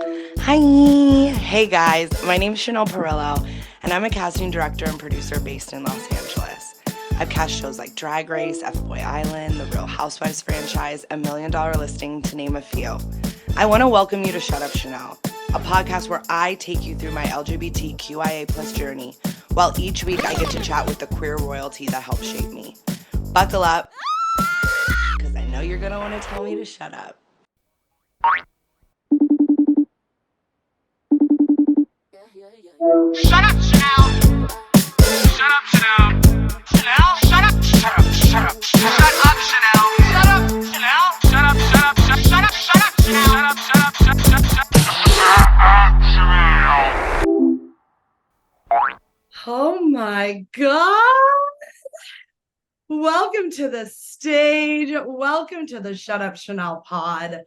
Hi! Hey guys, my name is Chanel Perrillo, and I'm a casting director and producer based in Los Angeles. I've cast shows like Drag Race, F-Boy Island, the Real Housewives franchise, and Million Dollar Listing, to name a few. I want to welcome you to Shut Up Chanel, a podcast where I take you through my LGBTQIA plus journey, while each week I get to chat with the queer royalty that helped shape me. Buckle up, because I know you're going to want to tell me to shut up. Shut up, Chanel! Shut up, Chanel! Chanel, shut up! Shut up, shut up, shut up, Chanel! Shut up, Chanel! Shut up, shut up, shut up, shut up, Chanel! Shut up, shut up, shut up, Chanel! Oh my God! Welcome to the stage. Welcome to the Shut Up Chanel pod.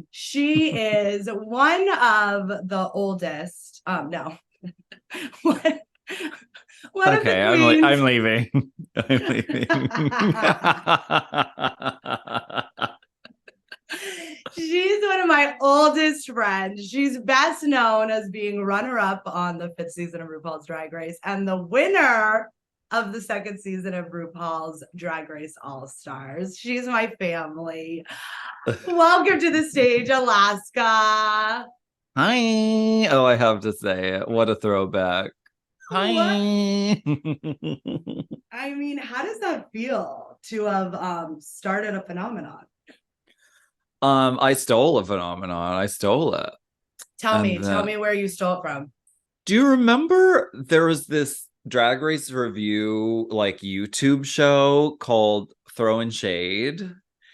She is one of the oldest. No. One Okay, of the queens. I'm leaving. I'm leaving. She's one of my oldest friends. She's best known as being runner-up on the 5th season of RuPaul's Drag Race and the winner of the 2nd season of RuPaul's Drag Race All-Stars. She's my family. Welcome to the stage, Alaska. Hi. Oh, I have to say, what a throwback. Hi. I mean, how does that feel to have started a phenomenon? I stole a phenomenon. I stole it. Tell me where you stole it from. Do you remember there was this Drag Race review like YouTube show called Throwing Shade?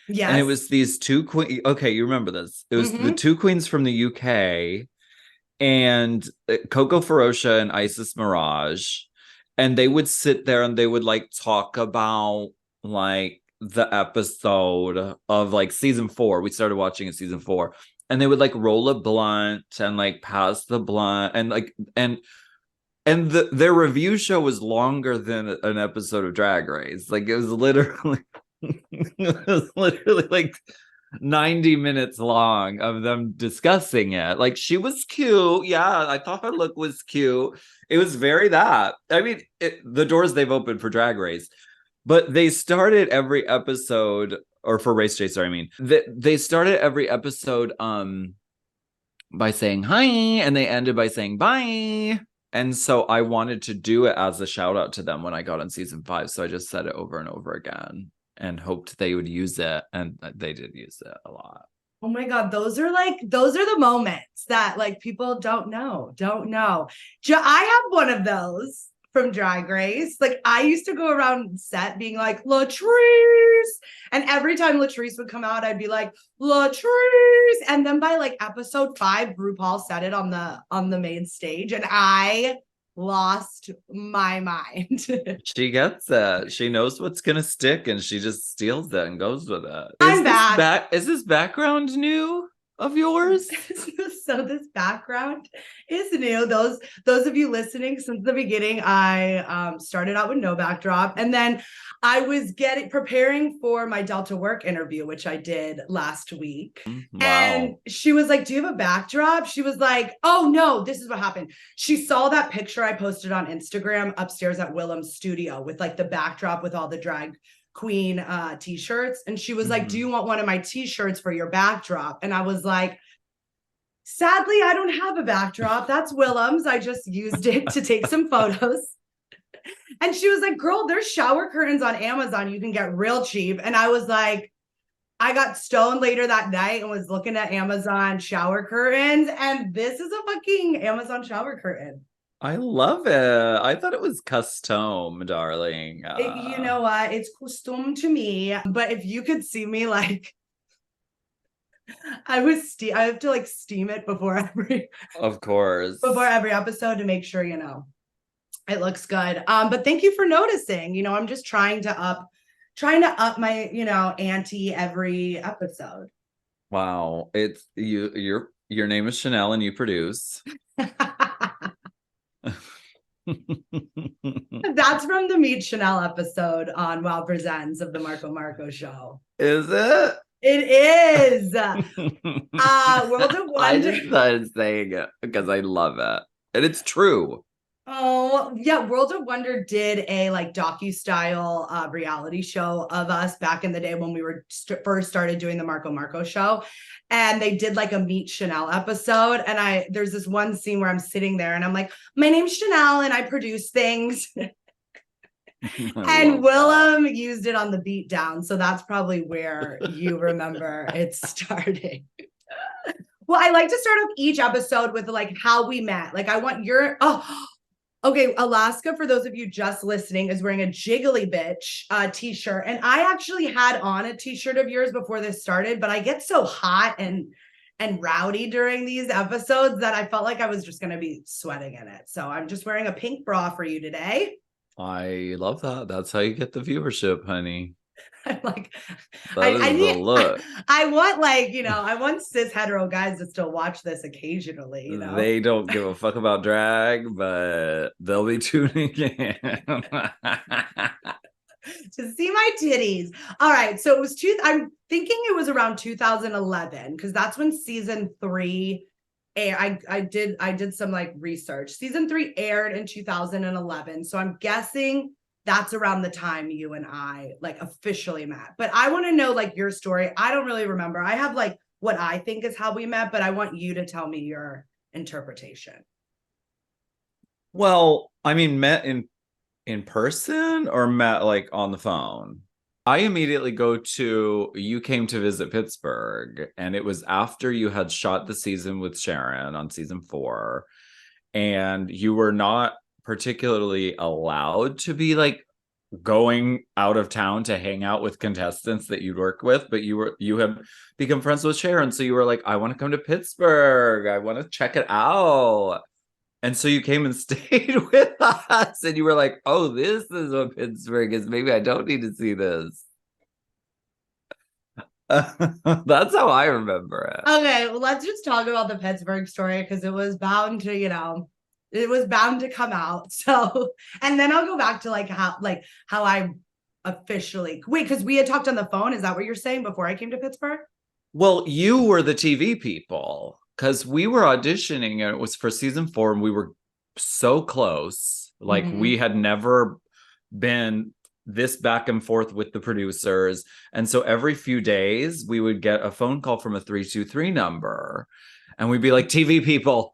Yes. And it was these two queens. Okay, you remember this. It was the two queens from the UK and Coco Ferocia and Isis Mirage. And they would sit there and they would like talk about like the episode of like season 4. We started watching in season 4. And they would like roll a blunt and like pass the blunt and like their review show was longer than an episode of Drag Race. Like it was literally like 90 minutes long of them discussing it. Like she was cute. Yeah, I thought her look was cute. It was very that. I mean, the doors they've opened for Drag Race, but they started every episode, or for Race Chaser, I mean, they started every episode by saying hi, and they ended by saying bye. And so I wanted to do it as a shout out to them when I got on season 5. So I just said it over and over again and hoped they would use it. And they did use it a lot. Oh my God, those are the moments that like people don't know. I have one of those from Drag Race. Like I used to go around set being like, Latrice. And every time Latrice would come out, I'd be like, Latrice. And then by like episode 5, RuPaul said it on the main stage. And I lost my mind. She gets it. She knows what's gonna stick and she just steals it and goes with it. I'm back. Is this background new of yours? So this background is new. Those of you listening since the beginning, I started out with no backdrop, and then I was preparing for my Delta work interview, which I did last week. Wow. And she was like, "Do you have a backdrop?" She was like, "Oh no, this is what happened." She saw that picture I posted on Instagram upstairs at Willem's studio with like the backdrop with all the drag queen t-shirts, and she was like, "Do you want one of my t-shirts for your backdrop?" And I was like, sadly, I don't have a backdrop. That's Willem's. I just used it to take some photos. And she was like, "Girl, there's shower curtains on Amazon you can get real cheap." And I was like, I got stoned later that night and was looking at Amazon shower curtains, and this is a fucking Amazon shower curtain. I love it. I thought it was custom, darling. You know what? It's custom to me. But if you could see me, like, I have to like steam it before every episode to make sure, you know, it looks good. But thank you for noticing. You know, I'm just trying to up my, you know, ante every episode. Wow. It's your name is Chanel and you produce. That's from the Meet Chanel episode on Wow Presents of the Marco Marco show. Is it? It is. World of I Wonder. just started saying it because I love it. And it's true. Oh, yeah. World of Wonder did a like docu-style reality show of us back in the day when we were first started doing the Marco show. And they did like a Meet Chanel episode. And there's this one scene where I'm sitting there and I'm like, my name's Chanel and I produce things. And Willem used it on the beat down. So that's probably where you remember it starting. Well, I like to start off each episode with like how we met. Like I want your okay, Alaska, for those of you just listening, is wearing a Jiggly Bitch t-shirt. And I actually had on a t-shirt of yours before this started, but I get so hot and rowdy during these episodes that I felt like I was just going to be sweating in it. So I'm just wearing a pink bra for you today. I love that. That's how you get the viewership, honey. I'm like, I need the look. I want like, I want cis hetero guys to still watch this occasionally, They don't give a fuck about drag, but they'll be tuning in. To see my titties. All right. So it was I'm thinking it was around 2011 because that's when season 3 aired. I did some like research. Season 3 aired in 2011. So I'm guessing that's around the time you and I like officially met. But I want to know like your story. I don't really remember. I have like what I think is how we met, but I want you to tell me your interpretation. Well, I mean, met in person or met like on the phone? I immediately go to, you came to visit Pittsburgh, and it was after you had shot the season with Sharon on season 4, and you were not particularly allowed to be like going out of town to hang out with contestants that you'd work with, but you have become friends with Sharon, so you were like, I want to come to Pittsburgh, I want to check it out. And so you came and stayed with us, and you were like, oh, this is what Pittsburgh is. Maybe I don't need to see this. That's how I remember it. Okay, well, let's just talk about the Pittsburgh story because it was bound to, it was bound to come out. So, and then I'll go back to like how I officially wait, because we had talked on the phone. Is that what you're saying before I came to Pittsburgh? Well, you were the TV people because we were auditioning, and it was for season 4, and we were so close. Like we had never been this back and forth with the producers. And so every few days we would get a phone call from a 323 number, and we'd be like, TV people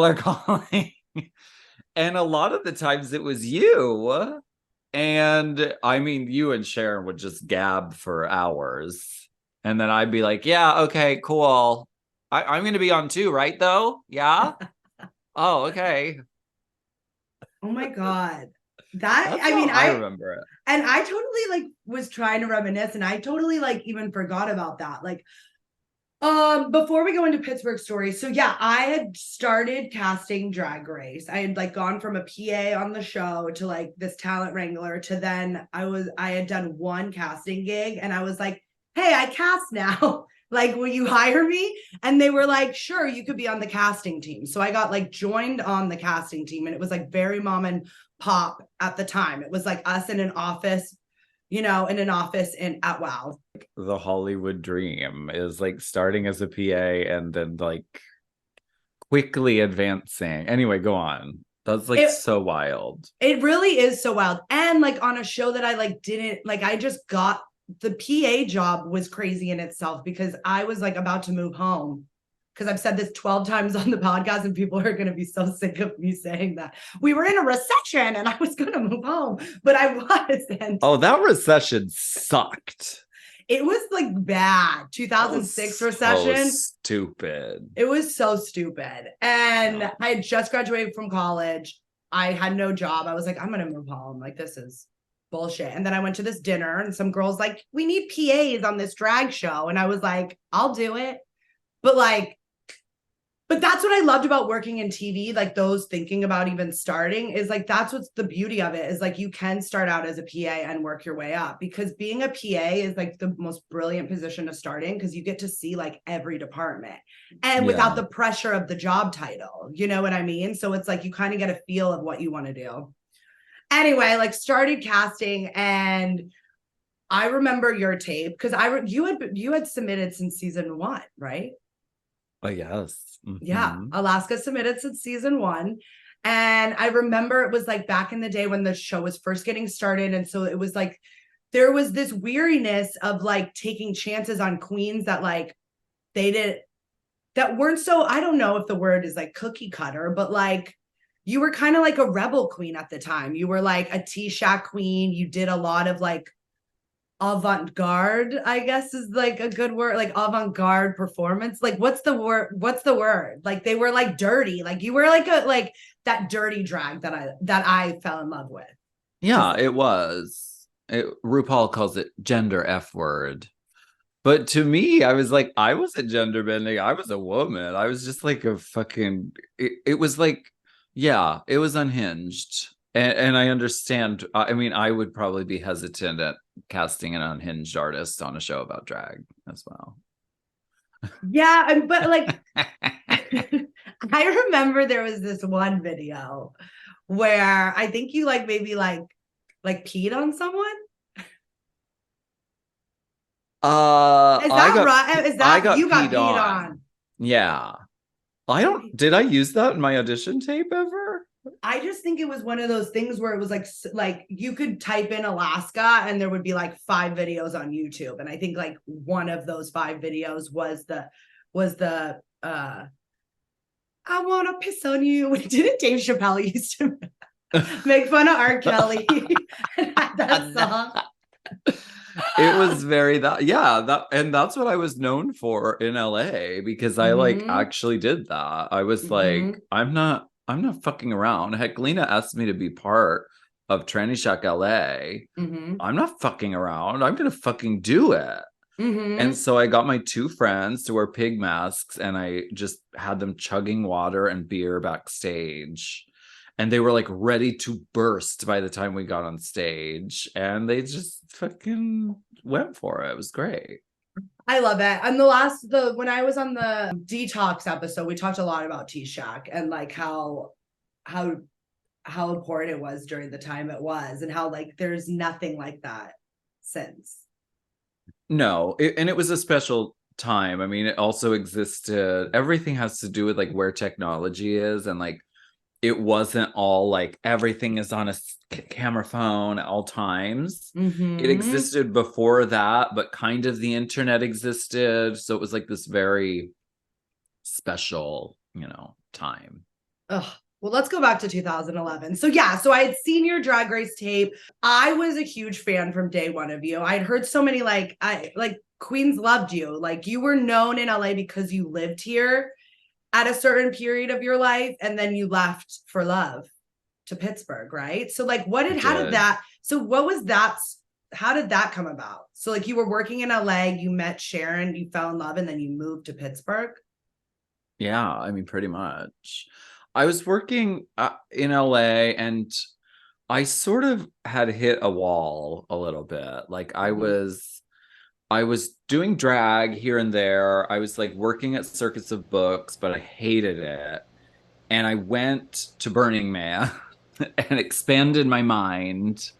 are calling. And a lot of the times it was you. And I mean, you and Sharon would just gab for hours. And then I'd be like, yeah, okay, cool. I'm going to be on too, right though? Yeah. Oh, okay. Oh my God. I remember it. And I totally like was trying to reminisce, and I totally like even forgot about that. Like, before we go into Pittsburgh stories, so yeah, I had started casting Drag Race. I had like gone from a PA on the show to like this talent wrangler to then I had done one casting gig, and I was like, hey, I cast now. Like, will you hire me? And they were like, sure, you could be on the casting team. So I got like joined on the casting team, and it was like very mom and pop at the time. It was like us in an office, at WOW. The Hollywood dream is like starting as a PA and then like quickly advancing. Anyway, go on. That's like so wild. It really is so wild. And like on a show that I like didn't like, I just got the PA job was crazy in itself because I was like about to move home. Because I've said this 12 times on the podcast, and people are going to be so sick of me saying that. We were in a recession and I was going to move home, but I wasn't. Oh, that recession sucked. It was like bad. 2006 recession. So stupid. It was so stupid. And I had just graduated from college. I had no job. I was like, I'm going to move home. Like, this is bullshit. And then I went to this dinner, and some girls like, we need PAs on this drag show. And I was like, I'll do it. But that's what I loved about working in TV, like those thinking about even starting is like, that's what's the beauty of it is like, you can start out as a PA and work your way up, because being a PA is like the most brilliant position to start in because you get to see like every department and without the pressure of the job title, you know what I mean? So it's like, you kind of get a feel of what you want to do. Anyway, like started casting, and I remember your tape because you had submitted since season 1, right? Oh yes. Yeah, Alaska submitted since season 1. And I remember it was like back in the day when the show was first getting started. And so it was like there was this weariness of like taking chances on queens that like that weren't so, I don't know if the word is like cookie cutter, but like you were kind of like a rebel queen at the time. You were like a T-Shack queen. You did a lot of like avant-garde, I guess is like a good word, like avant-garde performance. Like what's the word? Like they were like dirty. Like you were like that dirty drag that I fell in love with. Yeah, it was. RuPaul calls it gender F word. But to me, I was like, I wasn't gender bending. I was a woman. I was just like a fucking, it was like, yeah, it was unhinged. And I understand. I mean, I would probably be hesitant at casting an unhinged artist on a show about drag as well. Yeah, but like, I remember there was this one video where I think you like maybe like peed on someone. Is that right? Is that you got peed on? Yeah. Did I use that in my audition tape ever? I just think it was one of those things where it was like you could type in Alaska and there would be like 5 videos on YouTube. And I think like one of those 5 videos was the I want to piss on you. Didn't Dave Chappelle used to make fun of R. Kelly and had that song? It was very and that's what I was known for in LA because I like actually did that. I was like, I'm not fucking around. Heck, Lena asked me to be part of Tranny Shack LA. I'm not fucking around. I'm gonna fucking do it. And so I got my 2 friends to wear pig masks and I just had them chugging water and beer backstage. And they were like ready to burst by the time we got on stage. And they just fucking went for it. It was great. I love it. And when I was on the detox episode, we talked a lot about T-Shack and like how important it was during the time it was and how like there's nothing like that since. No, and it was a special time. I mean, it also existed. Everything has to do with like where technology is and like it wasn't all like everything is on a camera phone at all times. It existed before that, but kind of the internet existed. So it was like this very special, time. Ugh. Well, let's go back to 2011. So yeah, so I had seen your Drag Race tape. I was a huge fan from day one of you. I'd heard so many like queens loved you. Like you were known in LA because you lived here at a certain period of your life and then you left for love to Pittsburgh, right? So like how did that come about? So like you were working in LA, you met Sharon, you fell in love and then you moved to Pittsburgh? Yeah, I mean pretty much. I was working in LA and I sort of had hit a wall a little bit. Like I was doing drag here and there. I was like working at Circus of Books, but I hated it. And I went to Burning Man and expanded my mind.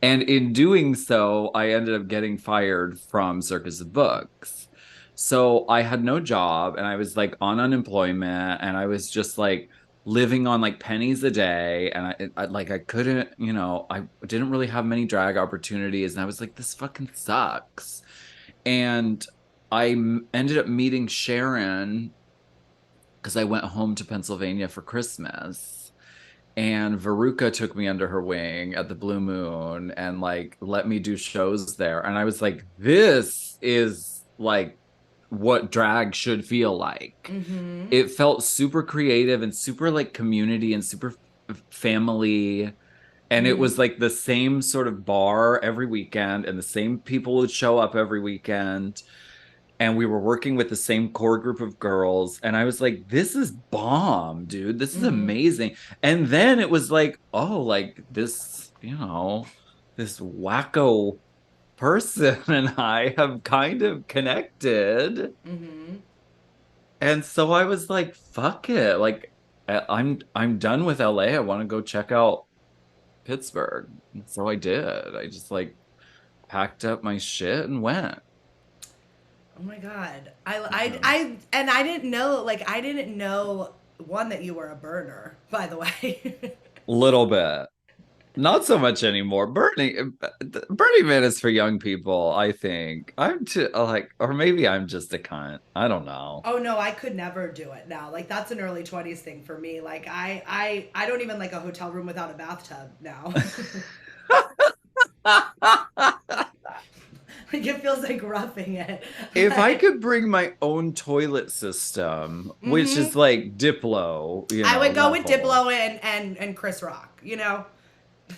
And in doing so, I ended up getting fired from Circus of Books. So I had no job and I was like on unemployment and I was just like living on like pennies a day. And I couldn't, I didn't really have many drag opportunities. And I was like, this fucking sucks. And I ended up meeting Sharon because I went home to Pennsylvania for Christmas. And Veruca took me under her wing at the Blue Moon and like let me do shows there. And I was like, this is like what drag should feel like. It felt super creative and super like community and super family. And it was like the same sort of bar every weekend and the same people would show up every weekend. And we were working with the same core group of girls. And I was like, this is bomb, dude. This is amazing. And then it was like, oh, like this, this wacko person and I have kind of connected. And so I was like, fuck it. Like, I'm done with LA. I want to go check out Pittsburgh. And so I did. I just like packed up my shit and went. Oh my God. I didn't know, like, I didn't know, one, that you were a burner, by the way. Little bit. Not so much anymore. Burning Man is for young people, I think. I'm too, like, or maybe I'm just a cunt. I don't know. Oh no, I could never do it now. Like, that's an early 20s thing for me. Like, I don't even like a hotel room without a bathtub now. Like, it feels like roughing it. If I could bring my own toilet system, which is like Diplo, I would go with level. Diplo and Chris Rock, you know?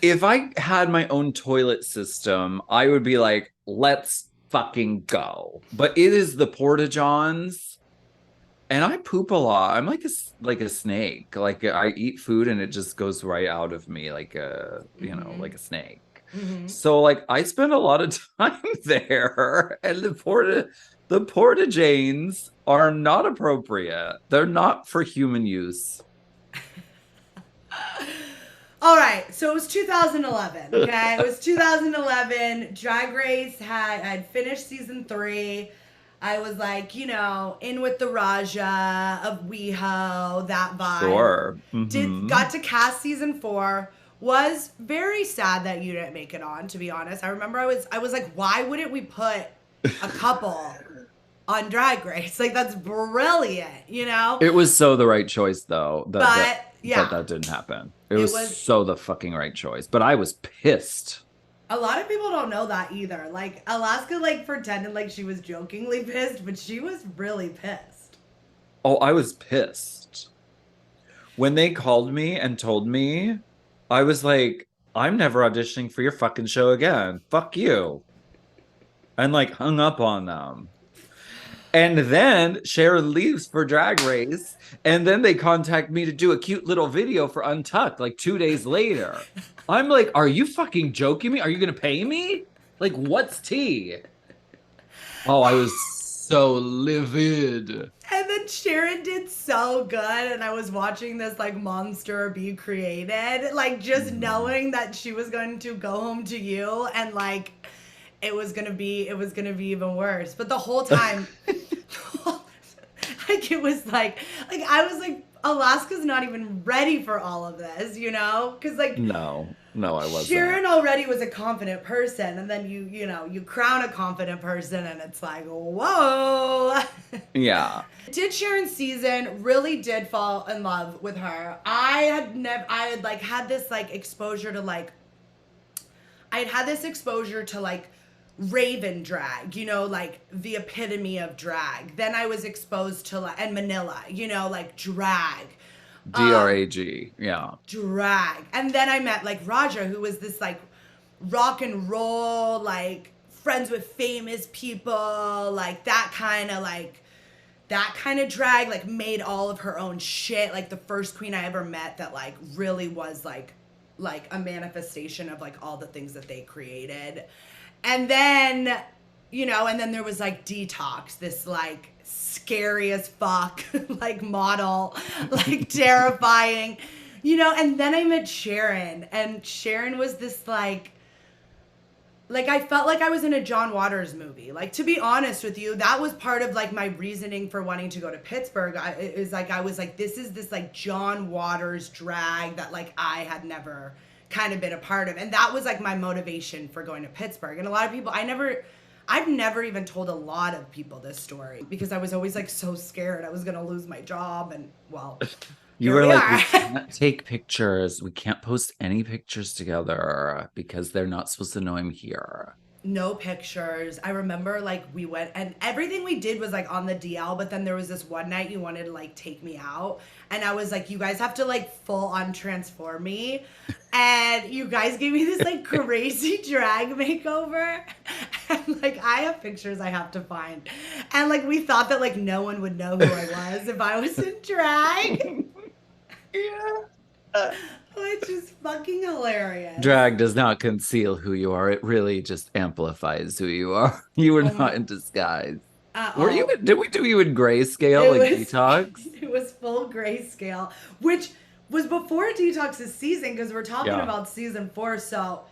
If I had my own toilet system, I would be like, let's fucking go. But it is the Porta Johns, and I poop a lot. I'm like a snake. Like, I eat food and it just goes right out of me like a like a snake. So like I spend a lot of time there, and the Porta Janes are not appropriate. They're not for human use. All right, so it was 2011, okay? It was 2011. Drag Race I'd finished season 3. I was like, in with the Raja of WeHo, that vibe. Sure. Got to cast season 4. Was very sad that you didn't make it on, to be honest. I remember I was like, why wouldn't we put a couple on Drag Race? Like, that's brilliant, It was so the right choice, though. But that didn't happen. It was so the fucking right choice. But I was pissed. A lot of people don't know that either. Like, Alaska, like, pretended like she was jokingly pissed, but she was really pissed. Oh, I was pissed. When they called me and told me, I was like, I'm never auditioning for your fucking show again. Fuck you. And like hung up on them. And then Sharon leaves for Drag Race. And then they contact me to do a cute little video for Untucked like 2 days later. I'm like, are you fucking joking me? Are you going to pay me? Like, what's tea? Oh, I was so livid. And then Sharon did so good, and I was watching this like monster be created, like just knowing that she was going to go home to you, and like it was gonna be even worse. But the whole time, like it was like I was like, Alaska's not even ready for all of this, because like no, I wasn't. Sharon already was a confident person, and then you crown a confident person, and it's like, whoa. Yeah. Did Sharon's season, really did fall in love with her. I had had this exposure to Raven drag, like the epitome of drag. Then I was exposed to and Manila, drag. DRAG, yeah. Drag. And then I met Raja, who was this rock and roll, friends with famous people, that kind of drag, made all of her own shit. The first queen I ever met that really was like a manifestation of all the things that they created. And then, and then there was Detox, this scary as fuck, model, terrifying, and then I met Sharon, and Sharon was this I felt like I was in a John Waters movie. To be honest with you, that was part of my reasoning for wanting to go to Pittsburgh. I was this is this John Waters drag that I had never kind of been a part of, and that was my motivation for going to Pittsburgh. And a lot of people, I've never even told a lot of people this story because I was always so scared I was gonna lose my job, and well, you were we can't take pictures, we can't post any pictures together because they're not supposed to know I'm here. No pictures. I remember we went, and everything we did was on the DL, but then there was this one night you wanted to take me out, and I was you guys have to full on transform me, and you guys gave me this crazy drag makeover, and I have pictures I have to find, and we thought that no one would know who I was if I was in drag. Yeah. Which is fucking hilarious. Drag does not conceal who you are. It really just amplifies who you are. You were not in disguise. Were you? Did we do you in grayscale Detox? It was full grayscale, which was before Detox's season, because we're talking about season 4. So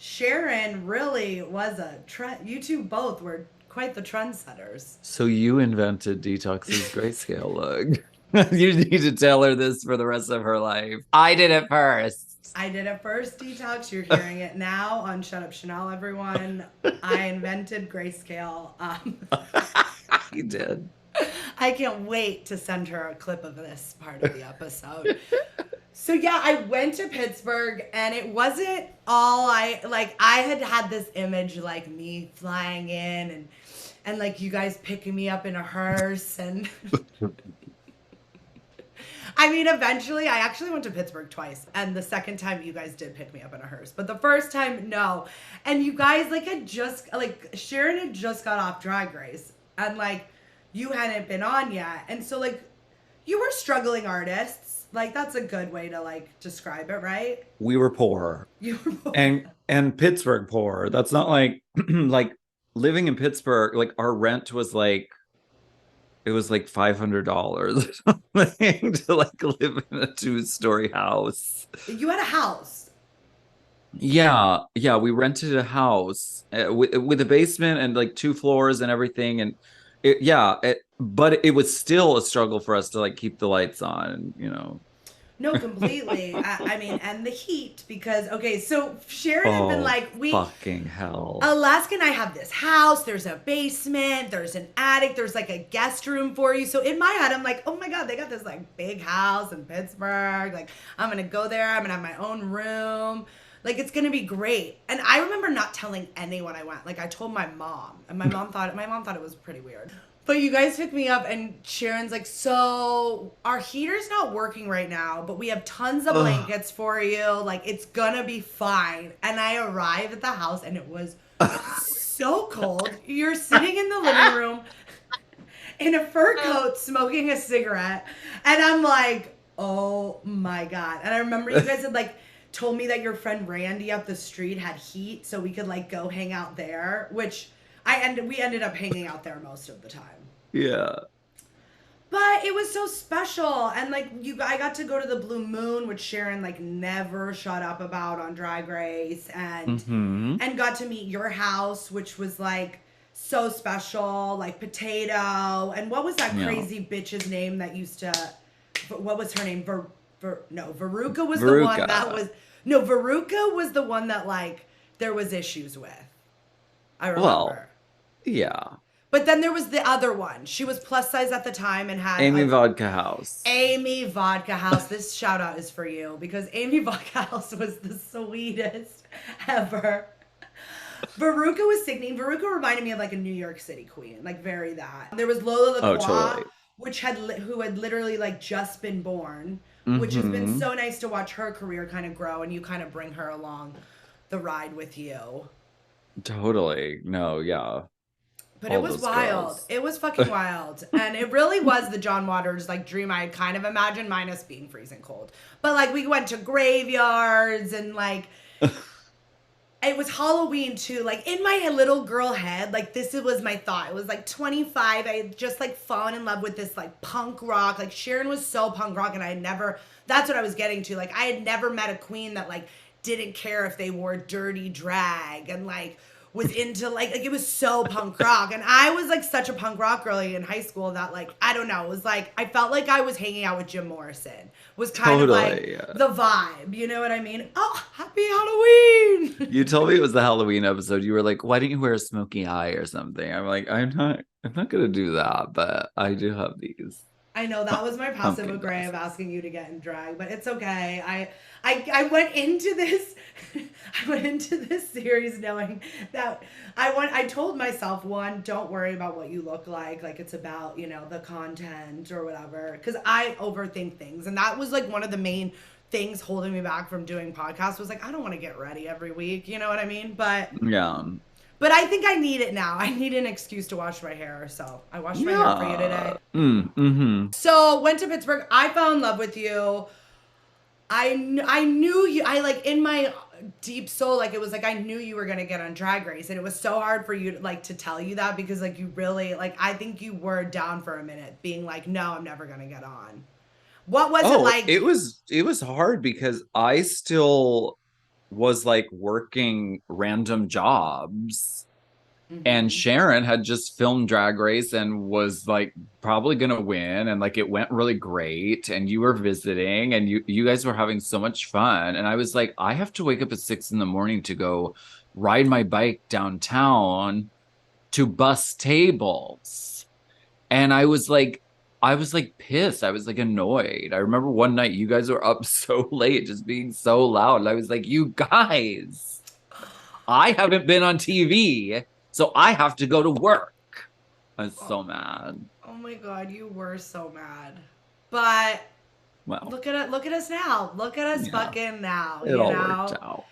Sharon really was a trend. You two both were quite the trendsetters. So you invented Detox's grayscale look. You need to tell her this for the rest of her life. I did it first. I did it first, Detox. You're hearing it now on Shut Up Chanel, everyone. I invented grayscale. You did. I can't wait to send her a clip of this part of the episode. So yeah, I went to Pittsburgh and it wasn't all I had this image like me flying in and like you guys picking me up in a hearse and I mean, eventually, I actually went to Pittsburgh twice, and the second time you guys did pick me up in a hearse, but the first time, no. And you guys, Sharon had just got off Drag Race, and, like, you hadn't been on yet, and so, like, you were struggling artists. Like, that's a good way to, like, describe it, right? We were poor. You were poor. And Pittsburgh poor. That's not like, like, living in Pittsburgh, like, our rent was, like, it was like $500 or something to like live in a 2-story house. You had a house. Yeah, we rented a house with a basement and like 2 floors and everything, and but it was still a struggle for us to like keep the lights on, you know. No, completely. I mean, and the heat because okay, so Sharon had been like, fucking hell. Alaska and I have this house. There's a basement. There's an attic. There's like a guest room for you. So in my head, I'm like, oh my god, they got this like big house in Pittsburgh. Like I'm gonna go there. I'm gonna have my own room. Like it's gonna be great. And I remember not telling anyone I went. Like I told my mom, and my mom thought it was pretty weird. But you guys picked me up and Sharon's like, so our heater's not working right now, but we have tons of blankets for you. Like, it's gonna be fine. And I arrived at the house and it was so cold. You're sitting in the living room in a fur coat smoking a cigarette. And I'm like, oh my God. And I remember you guys had like told me that your friend Randy up the street had heat so we could like go hang out there, which... we ended up hanging out there most of the time. Yeah. But it was so special. And like I got to go to the Blue Moon, which Sharon like never shut up about on Drag Race, and got to meet your house, which was like so special, like Potato. And what was that crazy bitch's name that used to what was her name? Veruca was the one that was Veruca was the one that like there was issues with. I remember. Well, yeah. But then there was the other one. She was plus size at the time and had Amy Vodka House. Amy Vodka House. This shout out is for you because Amy Vodka House was the sweetest ever. Veruca was sickening. Veruca reminded me of like a New York City queen, like very that. There was Lola LaCroix, totally. who had literally like just been born, which has been so nice to watch her career kind of grow and you kind of bring her along the ride with you. Totally. No, yeah. But it was wild. Girls. It was fucking wild. And it really was the John Waters like dream I had kind of imagined, minus being freezing cold. But like we went to graveyards and like it was Halloween too. Like in my little girl head, like this was my thought. It was like 25. I had just like fallen in love with this like punk rock. Like Sharon was so punk rock and I had never, that's what I was getting to. Like I had never met a queen that like didn't care if they wore dirty drag and like was into like it was so punk rock. And I was like such a punk rock girly in high school that like, I don't know, it was like, I felt like I was hanging out with Jim Morrison. Was kind of like the vibe, you know what I mean? Oh, happy Halloween. You told me it was the Halloween episode. You were like, why didn't you wear a smoky eye or something? I'm like, I'm not gonna do that, but I do have these. I know that was my passive aggressive asking you to get in drag, but it's okay. I went into this series knowing that I told myself, one, don't worry about what you look like it's about, you know, the content or whatever, because I overthink things, and that was like one of the main things holding me back from doing podcasts was like I don't want to get ready every week, you know what I mean? But yeah. But I think I need it now. I need an excuse to wash my hair, so I washed my hair for you today. So went to Pittsburgh. I fell in love with you. I knew you. I like in my deep soul, like it was like I knew you were gonna get on Drag Race, and it was so hard for you to, like to tell you that because like you really like I think you were down for a minute, being like, no, I'm never gonna get on. What was it like? It was hard because I still was like working random jobs. Mhm. And Sharon had just filmed Drag Race and was like probably gonna win, and like it went really great. And you were visiting, and you guys were having so much fun. And I was like, I have to wake up at 6 a.m. to go ride my bike downtown to bus tables. And I was like pissed. I was like annoyed. I remember one night you guys were up so late, just being so loud. And I was like, you guys, I haven't been on TV. So I have to go to work. I was so mad. Oh my God, you were so mad. But well, look at it. Look at us now. Look at us fucking now. It all worked out.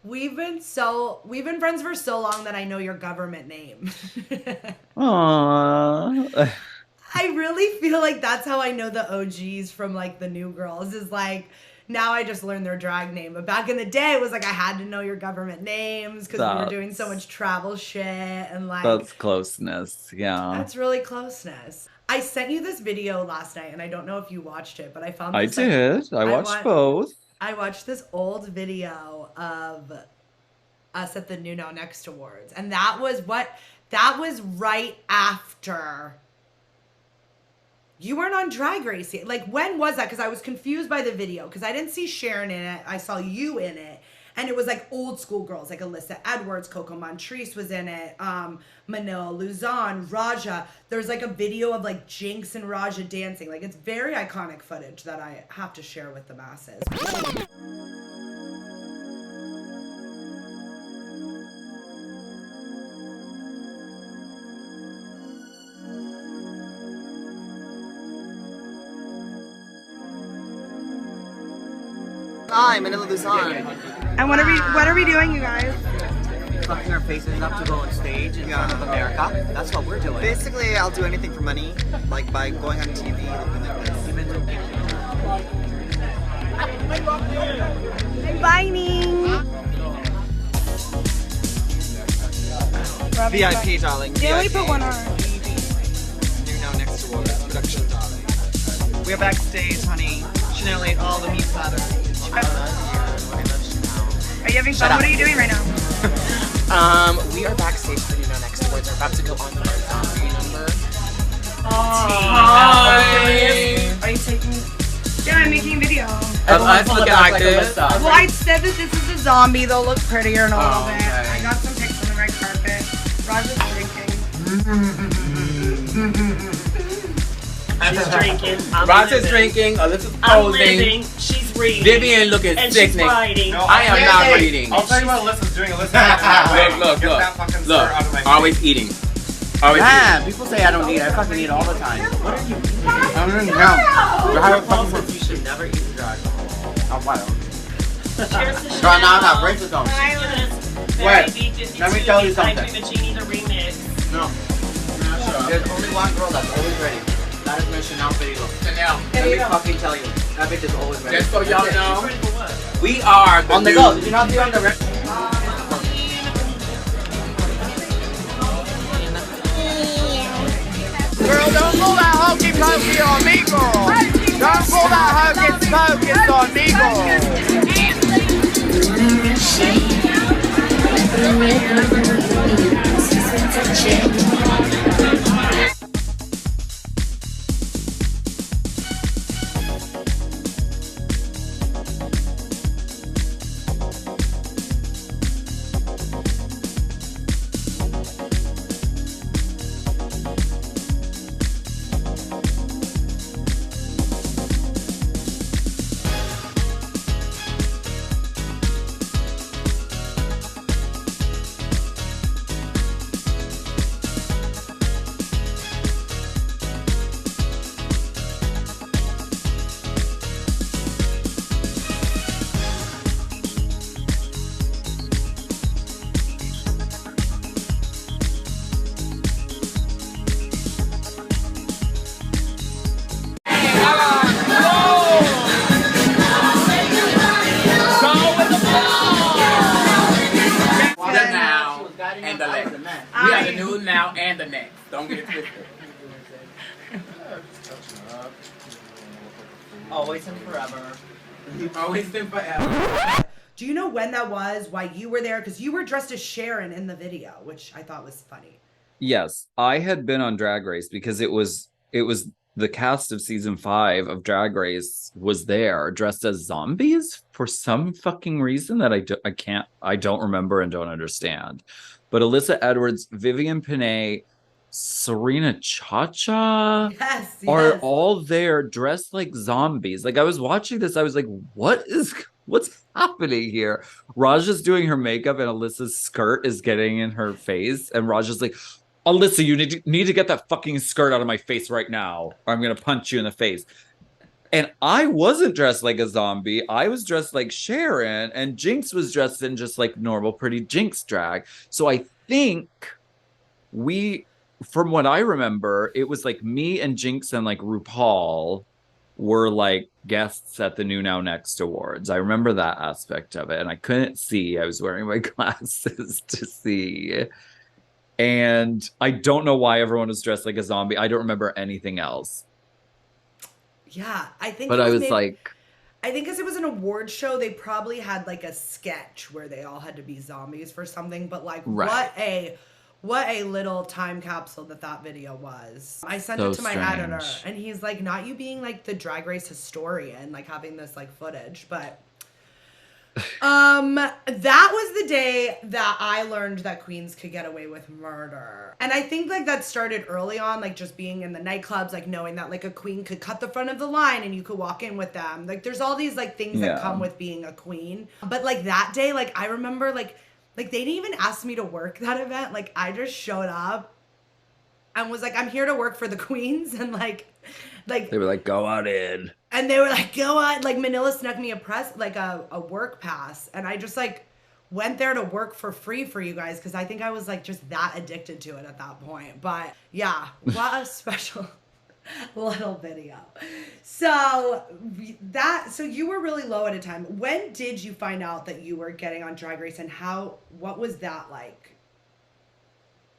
We've been friends for so long that I know your government name. Aww. I really feel like that's how I know the OGs from like the new girls is like, now I just learned their drag name. But back in the day, it was like I had to know your government names because we were doing so much travel shit and like. That's closeness, yeah. That's really closeness. I sent you this video last night, and I don't know if you watched it, but I found. I did. I watched both. I watched this old video of us at the New Now Next Awards, and that was right after. You weren't on Drag Race yet. Like, when was that? Because I was confused by the video because I didn't see Sharon in it. I saw you in it. And it was like old school girls, like Alyssa Edwards, Coco Montrese was in it, Manila Luzon, Raja. There's like a video of like Jinx and Raja dancing. Like, it's very iconic footage that I have to share with the masses. Hi, Manila Luzon. And what are we doing, you guys? Fucking our faces up to go on stage in front of America. That's what we're doing. Basically, I'll do anything for money, like by going on TV, looking like this. Combining. VIP, darling. Yeah, we VIP. put one on. New Now Next Awards production, darling. We're backstage, honey. Chanailed ate all the meat platter. Are you having fun? What are you doing right now? We are backstage for New Now Next Awards. We're about to go on our zombie number. Hi. Are you taking? Yeah, I'm making a video. Everyone's looking like this. Well, I said that this is a zombie. They'll look prettier in a little bit. I got some pics on the red carpet. Raja's drinking. She's drinking. Raja's drinking. Alyssa's I'm posing. living. She's reading. Vivian looking and sickening. she's writing. No, I am not reading. I'll tell you what Alyssa's doing. Look. Look. Out of my Always eating. Always Yeah, people say I don't eat. I fucking eat all the time. What are you eating? I don't know. You should never eat drug. Oh, wow. Cheers to Right now, I got Chanailed. braces on. Wait, let me tell you something. Genie the remix. No. There's only one girl that's always ready. That is Miss Chanel Perrillo. Chanel. Let me fucking tell you. That bitch is always ready. Just so y'all know, we are On the go. Did you not see on the red? Girl, don't pull that hokey pokey on me, girl. Don't pull that hocus pocus on me, girl. The now and the next. We are the new now and the next. Don't get it twisted. Always and forever. Always and forever. Do you know when that was? Why you were there? Because you were dressed as Sharon in the video, which I thought was funny. Yes, I had been on Drag Race because it was the cast of season 5 of Drag Race was there dressed as zombies for some fucking reason that I don't remember and don't understand. But Alyssa Edwards, Vivian Pinay, Serena Chacha Yes, are yes. all there dressed like zombies. Like I was watching this, I was like, what's happening here? Raja's doing her makeup and Alyssa's skirt is getting in her face, and Raja's like, Alyssa, you need to get that fucking skirt out of my face right now, or I'm gonna punch you in the face. And I wasn't dressed like a zombie. I was dressed like Sharon, and Jinx was dressed in just like normal, pretty Jinx drag. So I think from what I remember, it was like me and Jinx and like RuPaul were like guests at the New Now Next Awards. I remember that aspect of it, and I couldn't see. I was wearing my glasses to see. And I don't know why everyone was dressed like a zombie. I don't remember anything else. Yeah, I think. But I was like, I think because it was an award show, they probably had like a sketch where they all had to be zombies for something. But like, right. what a little time capsule that video was. I sent So it to my strange. editor, and he's like, not you being like the Drag Race historian, like having this like footage, but. That was the day that I learned that queens could get away with murder. And I think like that started early on, like just being in the nightclubs, like knowing that like a queen could cut the front of the line and you could walk in with them. Like there's all these like things that come with being a queen. But like that day, like I remember like they didn't even ask me to work that event. Like I just showed up and was like, I'm here to work for the queens, and like they were like, go on in. And they were like, go on. Like Manila snuck me a work pass. And I just like went there to work for free for you guys. Cause I think I was like just that addicted to it at that point. But yeah, what a special little video. So you were really low at a time. When did you find out that you were getting on Drag Race, and what was that like?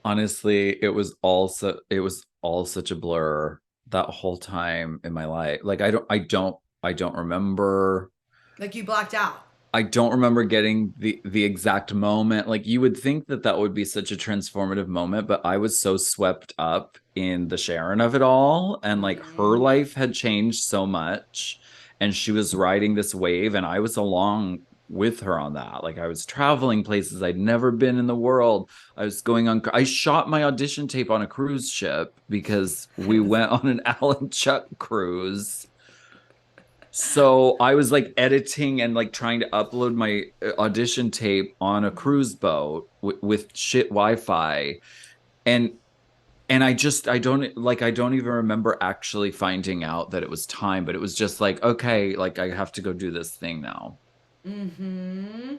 Honestly, it was all such a blur that whole time in my life. Like I don't remember. Like you blacked out. I don't remember getting the exact moment. Like you would think that would be such a transformative moment, but I was so swept up in the Sharon of it all, and like her life had changed so much, and she was riding this wave, and I was along with her on that. Like I was traveling places I'd never been in the world. I shot my audition tape on a cruise ship because we went on an Alan Chuck cruise. So I was like editing and like trying to upload my audition tape on a cruise boat with shit Wi-Fi. And I don't even remember actually finding out that it was time, but it was just like, okay, like I have to go do this thing now. Mm-hmm.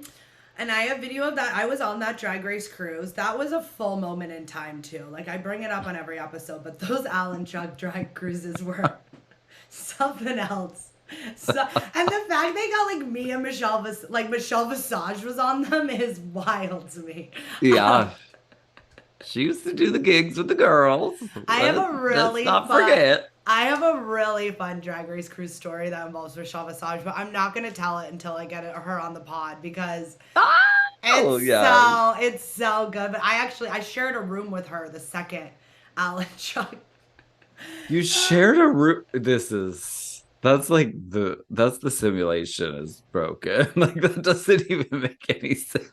And I have video of that. I was on that Drag Race cruise. That was a full moment in time too. Like I bring it up on every episode, but those Alan Chuck drag cruises were something else. So, and the fact they got like me and Michelle Visage was on them is wild to me. Yeah. She used to do the gigs with the girls. I have a really fun Drag Race cruise story that involves Michelle Visage, but I'm not going to tell it until I get her on the pod because it's so good. But I shared a room with her the second Alan Chuck. You shared a room. That's the simulation is broken. Like that doesn't even make any sense.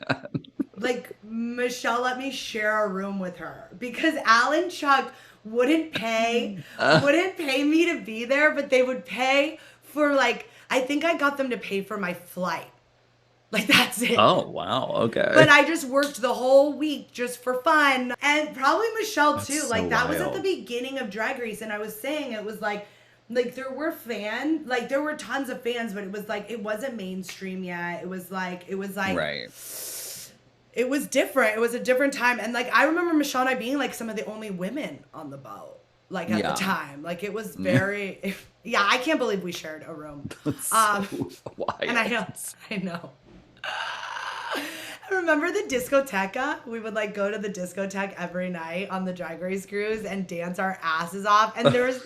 Like Michelle let me share a room with her because Alan Chuck wouldn't pay me to be there, but they would pay for like, I think I got them to pay for my flight. Like that's it. Oh wow, okay. But I just worked the whole week just for fun. And probably Michelle too. That's like so that was at wild. the beginning of Drag Race, and I was saying it was like there were tons of fans, but it was like it wasn't mainstream yet. It was like right. It was different. It was a different time. And like I remember Michelle and I being like some of the only women on the boat. Like at the time. Like it was very yeah, I can't believe we shared a room. That's so wild. And I know. Remember the discoteca? We would like go to the discotheque every night on the Drag Race cruise and dance our asses off. And there was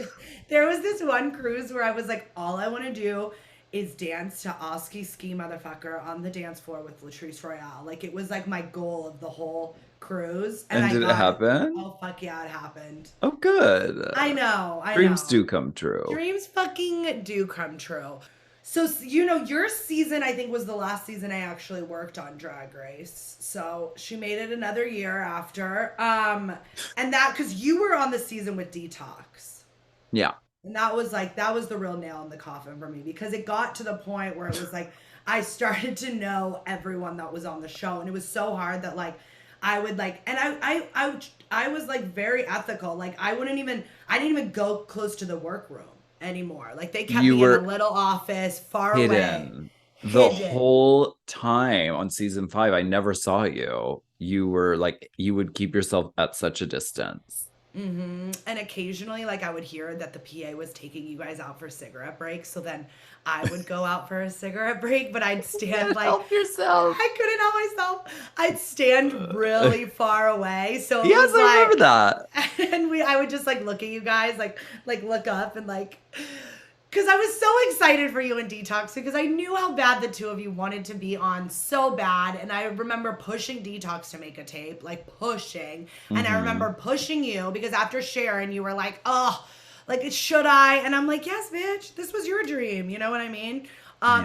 this one cruise where I was like, all I want to do is dance to Oski Ski Motherfucker on the dance floor with Latrice Royale. Like, it was like my goal of the whole cruise. And I did it got happen? Oh, fuck yeah, it happened. Oh, good. I know. Dreams do come true. Dreams fucking do come true. So, you know, your season, I think, was the last season I actually worked on Drag Race. So she made it another year after. And that, because you were on the season with Detox. Yeah. And that was the real nail in the coffin for me, because it got to the point where it was like, I started to know everyone that was on the show. And it was so hard that like, I would like, and I was like very ethical. Like I didn't even go close to the workroom anymore. Like they kept me in a little office far away. The whole time on season 5, I never saw you. You were like, you would keep yourself at such a distance. Mm-hmm. And occasionally, like I would hear that the PA was taking you guys out for cigarette breaks. So then I would go out for a cigarette break, but I'd stand like, help yourself. I couldn't help myself. I'd stand really far away. So it yes, was I remember that. And I would just like look at you guys, like look up and like, because I was so excited for you in Detox, because I knew how bad the two of you wanted to be on so bad. And I remember pushing Detox to make a tape, like pushing. Mm-hmm. And I remember pushing you because after Sharon, you were like, oh, like, should I? And I'm like, yes, bitch, this was your dream. You know what I mean?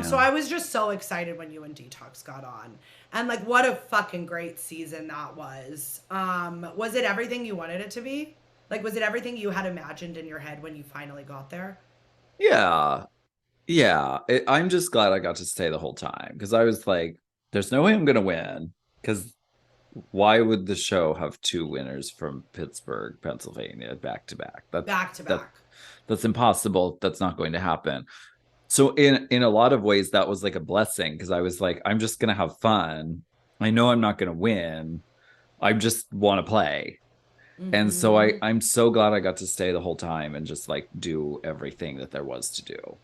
So I was just so excited when you and Detox got on. And like, what a fucking great season that was. Was it everything you wanted it to be? Like, was it everything you had imagined in your head when you finally got there? Yeah. I'm just glad I got to stay the whole time, because I was like, there's no way I'm gonna win, because why would the show have 2 winners from Pittsburgh, Pennsylvania, back to back? That's impossible. That's not going to happen. So in a lot of ways, that was like a blessing, because I was like, I'm just gonna have fun. I know I'm not gonna win. I just want to play. Mm-hmm. And so I'm so glad I got to stay the whole time and just like do everything that there was to do.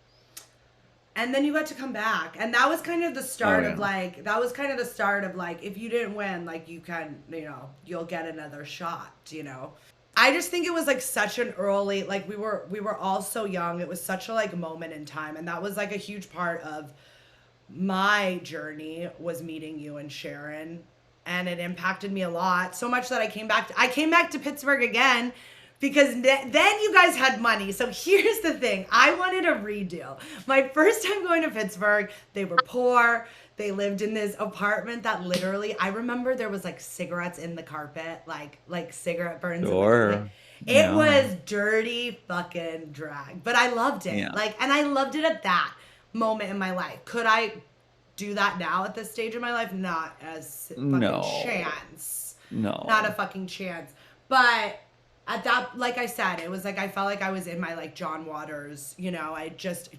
And then you got to come back. And that was kind of the start of like, if you didn't win, like you can, you know, you'll get another shot, you know. I just think it was like such an early, like we were all so young. It was such a like moment in time. And that was like a huge part of my journey, was meeting you and Sharon. And it impacted me a lot, so much that I came back to Pittsburgh again, because then you guys had money. So here's the thing. I wanted a redo. My first time going to Pittsburgh, they were poor. They lived in this apartment that literally, I remember there was like cigarettes in the carpet, like cigarette burns. Sure. It was dirty fucking drag, but I loved it. Yeah. Like, and I loved it at that moment in my life. Could I do that now at this stage of my life? Not as fucking chance. No. Not a fucking chance. But at that, like I said, it was like I felt like I was in my like John Waters, you know,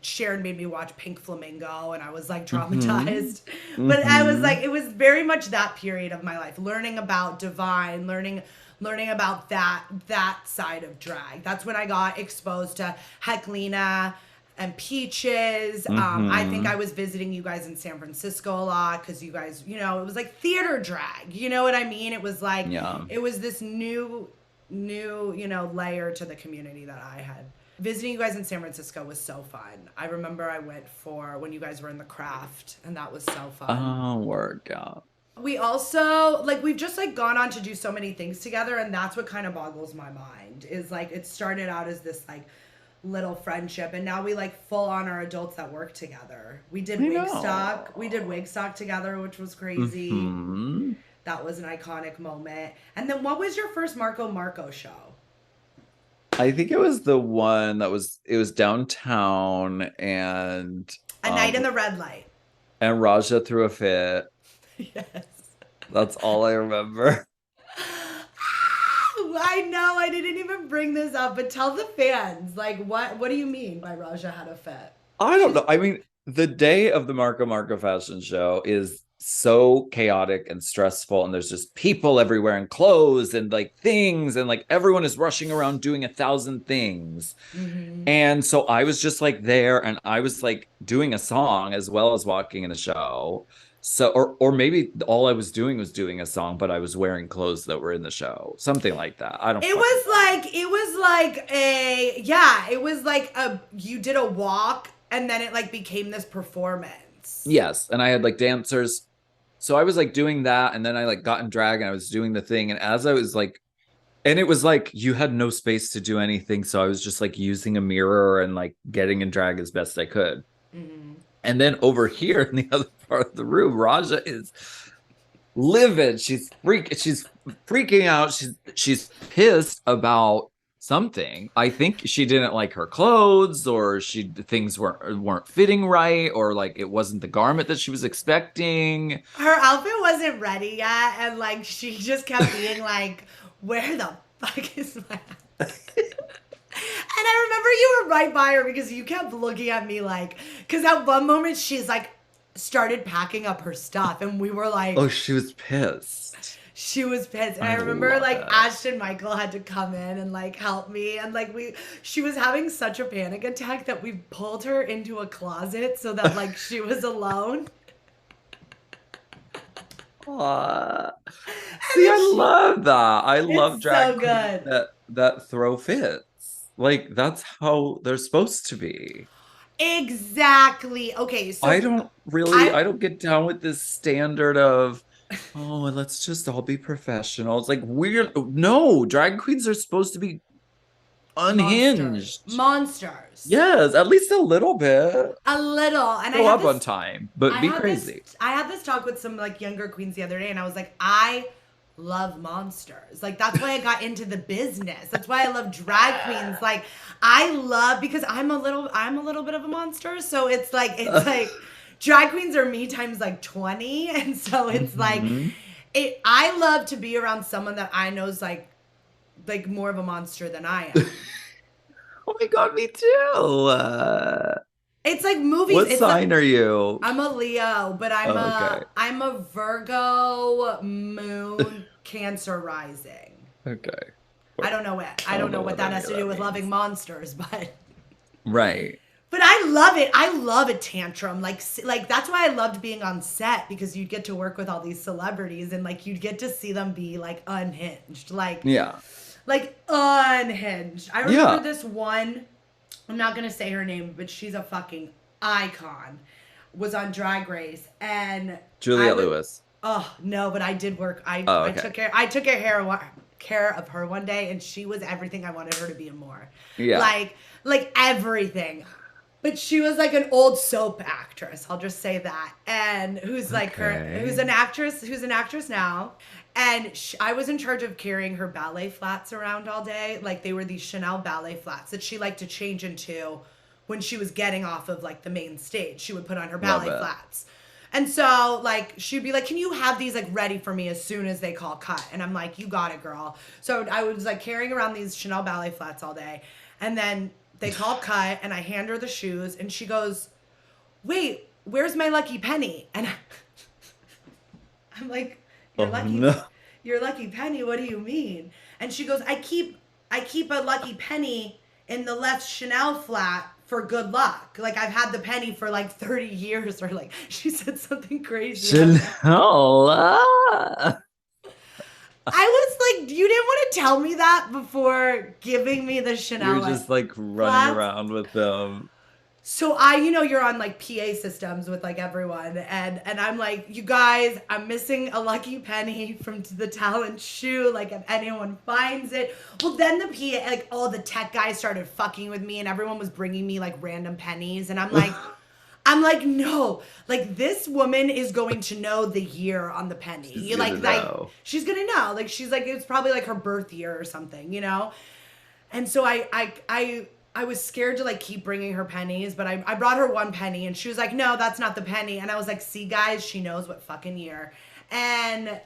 Sharon made me watch Pink Flamingo and I was like traumatized. Mm-hmm. But I was like, it was very much that period of my life, learning about Divine, learning about that side of drag. That's when I got exposed to Heclina and Peaches. Mm-hmm. I think I was visiting you guys in San Francisco a lot, because you guys, you know, it was like theater drag. You know what I mean? It was like, it was this new, you know, layer to the community that I had. Visiting you guys in San Francisco was so fun. I remember I went for when you guys were in the Craft, and that was so fun. Oh, work out. We also, like, we've just, like, gone on to do so many things together, and that's what kind of boggles my mind, is, like, it started out as this, like, little friendship, and now we like full on are adults that work together. We did Wigstock together, which was crazy. Mm-hmm. That was an iconic moment. And then what was your first Marco show? I think it was the one it was downtown, and A Night in the Red Light, and Raja threw a fit. Yes, that's all I remember. I know, I didn't even bring this up, but tell the fans, like, what do you mean by Raja had a fit? I don't know. I mean, the day of the Marco fashion show is so chaotic and stressful, and there's just people everywhere and clothes and like things, and like everyone is rushing around doing 1,000 things. Mm-hmm. And so I was just like there, and I was like doing a song as well as walking in a show. So, or maybe all I was doing a song, but I was wearing clothes that were in the show. Something like that. I don't know. You did a walk and then it like became this performance. Yes, and I had like dancers. So I was like doing that, and then I like got in drag and I was doing the thing. And as I was like, and it was like you had no space to do anything. So I was just like using a mirror and like getting in drag as best I could. Mm-hmm. And then over here in the other part of the room, Raja is livid. She's freaking out. She's pissed about something. I think she didn't like her clothes, or things weren't fitting right, or like it wasn't the garment that she was expecting. Her outfit wasn't ready yet, and like she just kept being like, where the fuck is my And I remember you were right by her because you kept looking at me like, because at one moment she's like started packing up her stuff, and we were like, oh, she was pissed. She was pissed. And I remember like Ashton Michael had to come in and like help me. And like she was having such a panic attack that we pulled her into a closet so that like she was alone. Aww. See, I love that. I love drag so good. queens that throw fits. Like that's how they're supposed to be. Exactly. Okay, so I don't get down with this standard of, oh, let's just all be professional. It's like no, drag queens are supposed to be unhinged. Monsters. Yes, at least a little bit. A little. And Go up on time, but be crazy. I had this talk with some like younger queens the other day, and I was like, I love monsters. Like that's why I got into the business. That's why I love drag queens. Like I love, because I'm a little bit of a monster. So it's like drag queens are me times like 20. And so it's like I love to be around someone that I know is like more of a monster than I am. Oh my god, me too. It's like movies. What sign are you? I'm a Leo, but I'm a Virgo moon Cancer rising. Okay. I don't know what that has to do with loving monsters, but right. But I love it. I love a tantrum. Like that's why I loved being on set, because you'd get to work with all these celebrities and like you'd get to see them be like unhinged. Like yeah. Like unhinged. I remember this one, I'm not going to say her name, but she's a fucking icon, was on Drag Race, and Juliette Lewis. Oh, no, but I did work. I took care of her one day, and she was everything I wanted her to be and more. Yeah. Like everything. But she was like an old soap actress, I'll just say that. And who's like who's an actress now. And I was in charge of carrying her ballet flats around all day. Like they were these Chanel ballet flats that she liked to change into when she was getting off of like the main stage. She would put on her ballet flats. And so like she'd be like, can you have these like ready for me as soon as they call cut? And I'm like, you got it, girl. So I was like carrying around these Chanel ballet flats all day. And then they call cut and I hand her the shoes and she goes, wait, where's my lucky penny? And I'm like, Your lucky penny, what do you mean? And she goes, I keep a lucky penny in the left Chanel flat for good luck. Like I've had the penny for like 30 years, or like she said something crazy. Chanel. I was like, you didn't want to tell me that before giving me the Chanel. You're just like running around with them. So you're on like PA systems with like everyone, and I'm like, you guys, I'm missing a lucky penny from the talent shoe. Like if anyone finds it. Well, then the PA, like all the tech guys started fucking with me, and everyone was bringing me like random pennies, and I'm like, no, like this woman is going to know the year on the penny. She's gonna know. Like she's like, it's probably like her birth year or something, you know? And so I was scared to like keep bringing her pennies, but I brought her one penny and she was like, no, that's not the penny. And I was like, see guys, she knows what fucking year. And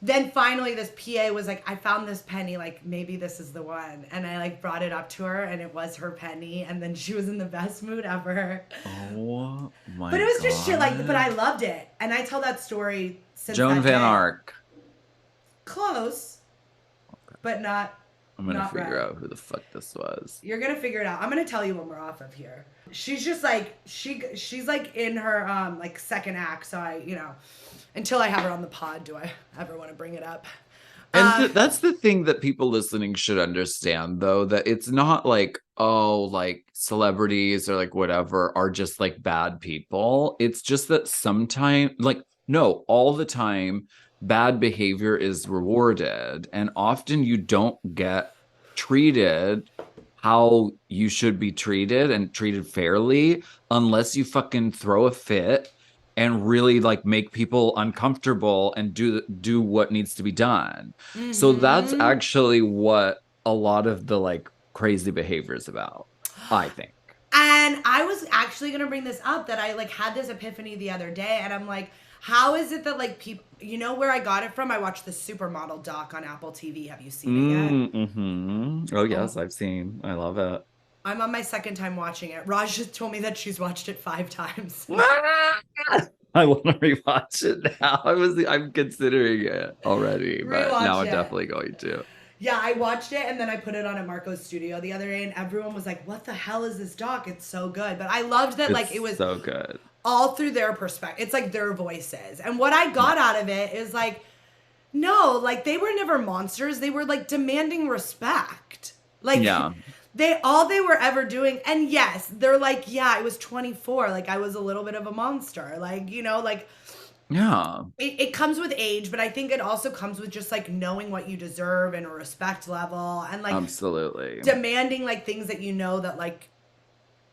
then finally this PA was like, I found this penny, like maybe this is the one. And I like brought it up to her and it was her penny. And then she was in the best mood ever. Oh my God. But it was just shit like, but I loved it. And I tell that story since Joan Van Ark. Close, but not. I'm gonna figure out who the fuck this was. You're gonna figure it out. I'm gonna tell you when we're off of here. She's just like she's like in her like second act. So until I have her on the pod, do I ever want to bring it up? And that's the thing that people listening should understand, though, that it's not like, oh, like celebrities or like whatever are just like bad people. It's just that sometimes, like, no, all the time, bad behavior is rewarded. And often you don't get treated how you should be treated and treated fairly unless you fucking throw a fit and really like make people uncomfortable and do what needs to be done. So that's actually what a lot of the like crazy behavior is about, I think. And I was actually going to bring this up, that I like had this epiphany the other day, and I'm like, how is it that like people, you know where I got it from? I watched the Supermodel doc on Apple TV. Have you seen it yet? Mm-hmm. Oh yes, I've seen. I love it. I'm on my second time watching it. Raj just told me that she's watched it 5 times. I want to rewatch it now. I'm considering it already, but now I'm definitely going to. Yeah, I watched it and then I put it on at Marco's studio the other day, and everyone was like, what the hell is this doc? It's so good. But I loved that like it was so good. All through their perspective. It's like their voices. And what I got out of it is like, no, like they were never monsters. They were like demanding respect. Like they were ever doing, and yes, they're like, yeah, I was 24. Like I was a little bit of a monster. Like, you know, like it comes with age, but I think it also comes with just like knowing what you deserve and a respect level, and like absolutely demanding like things that you know that like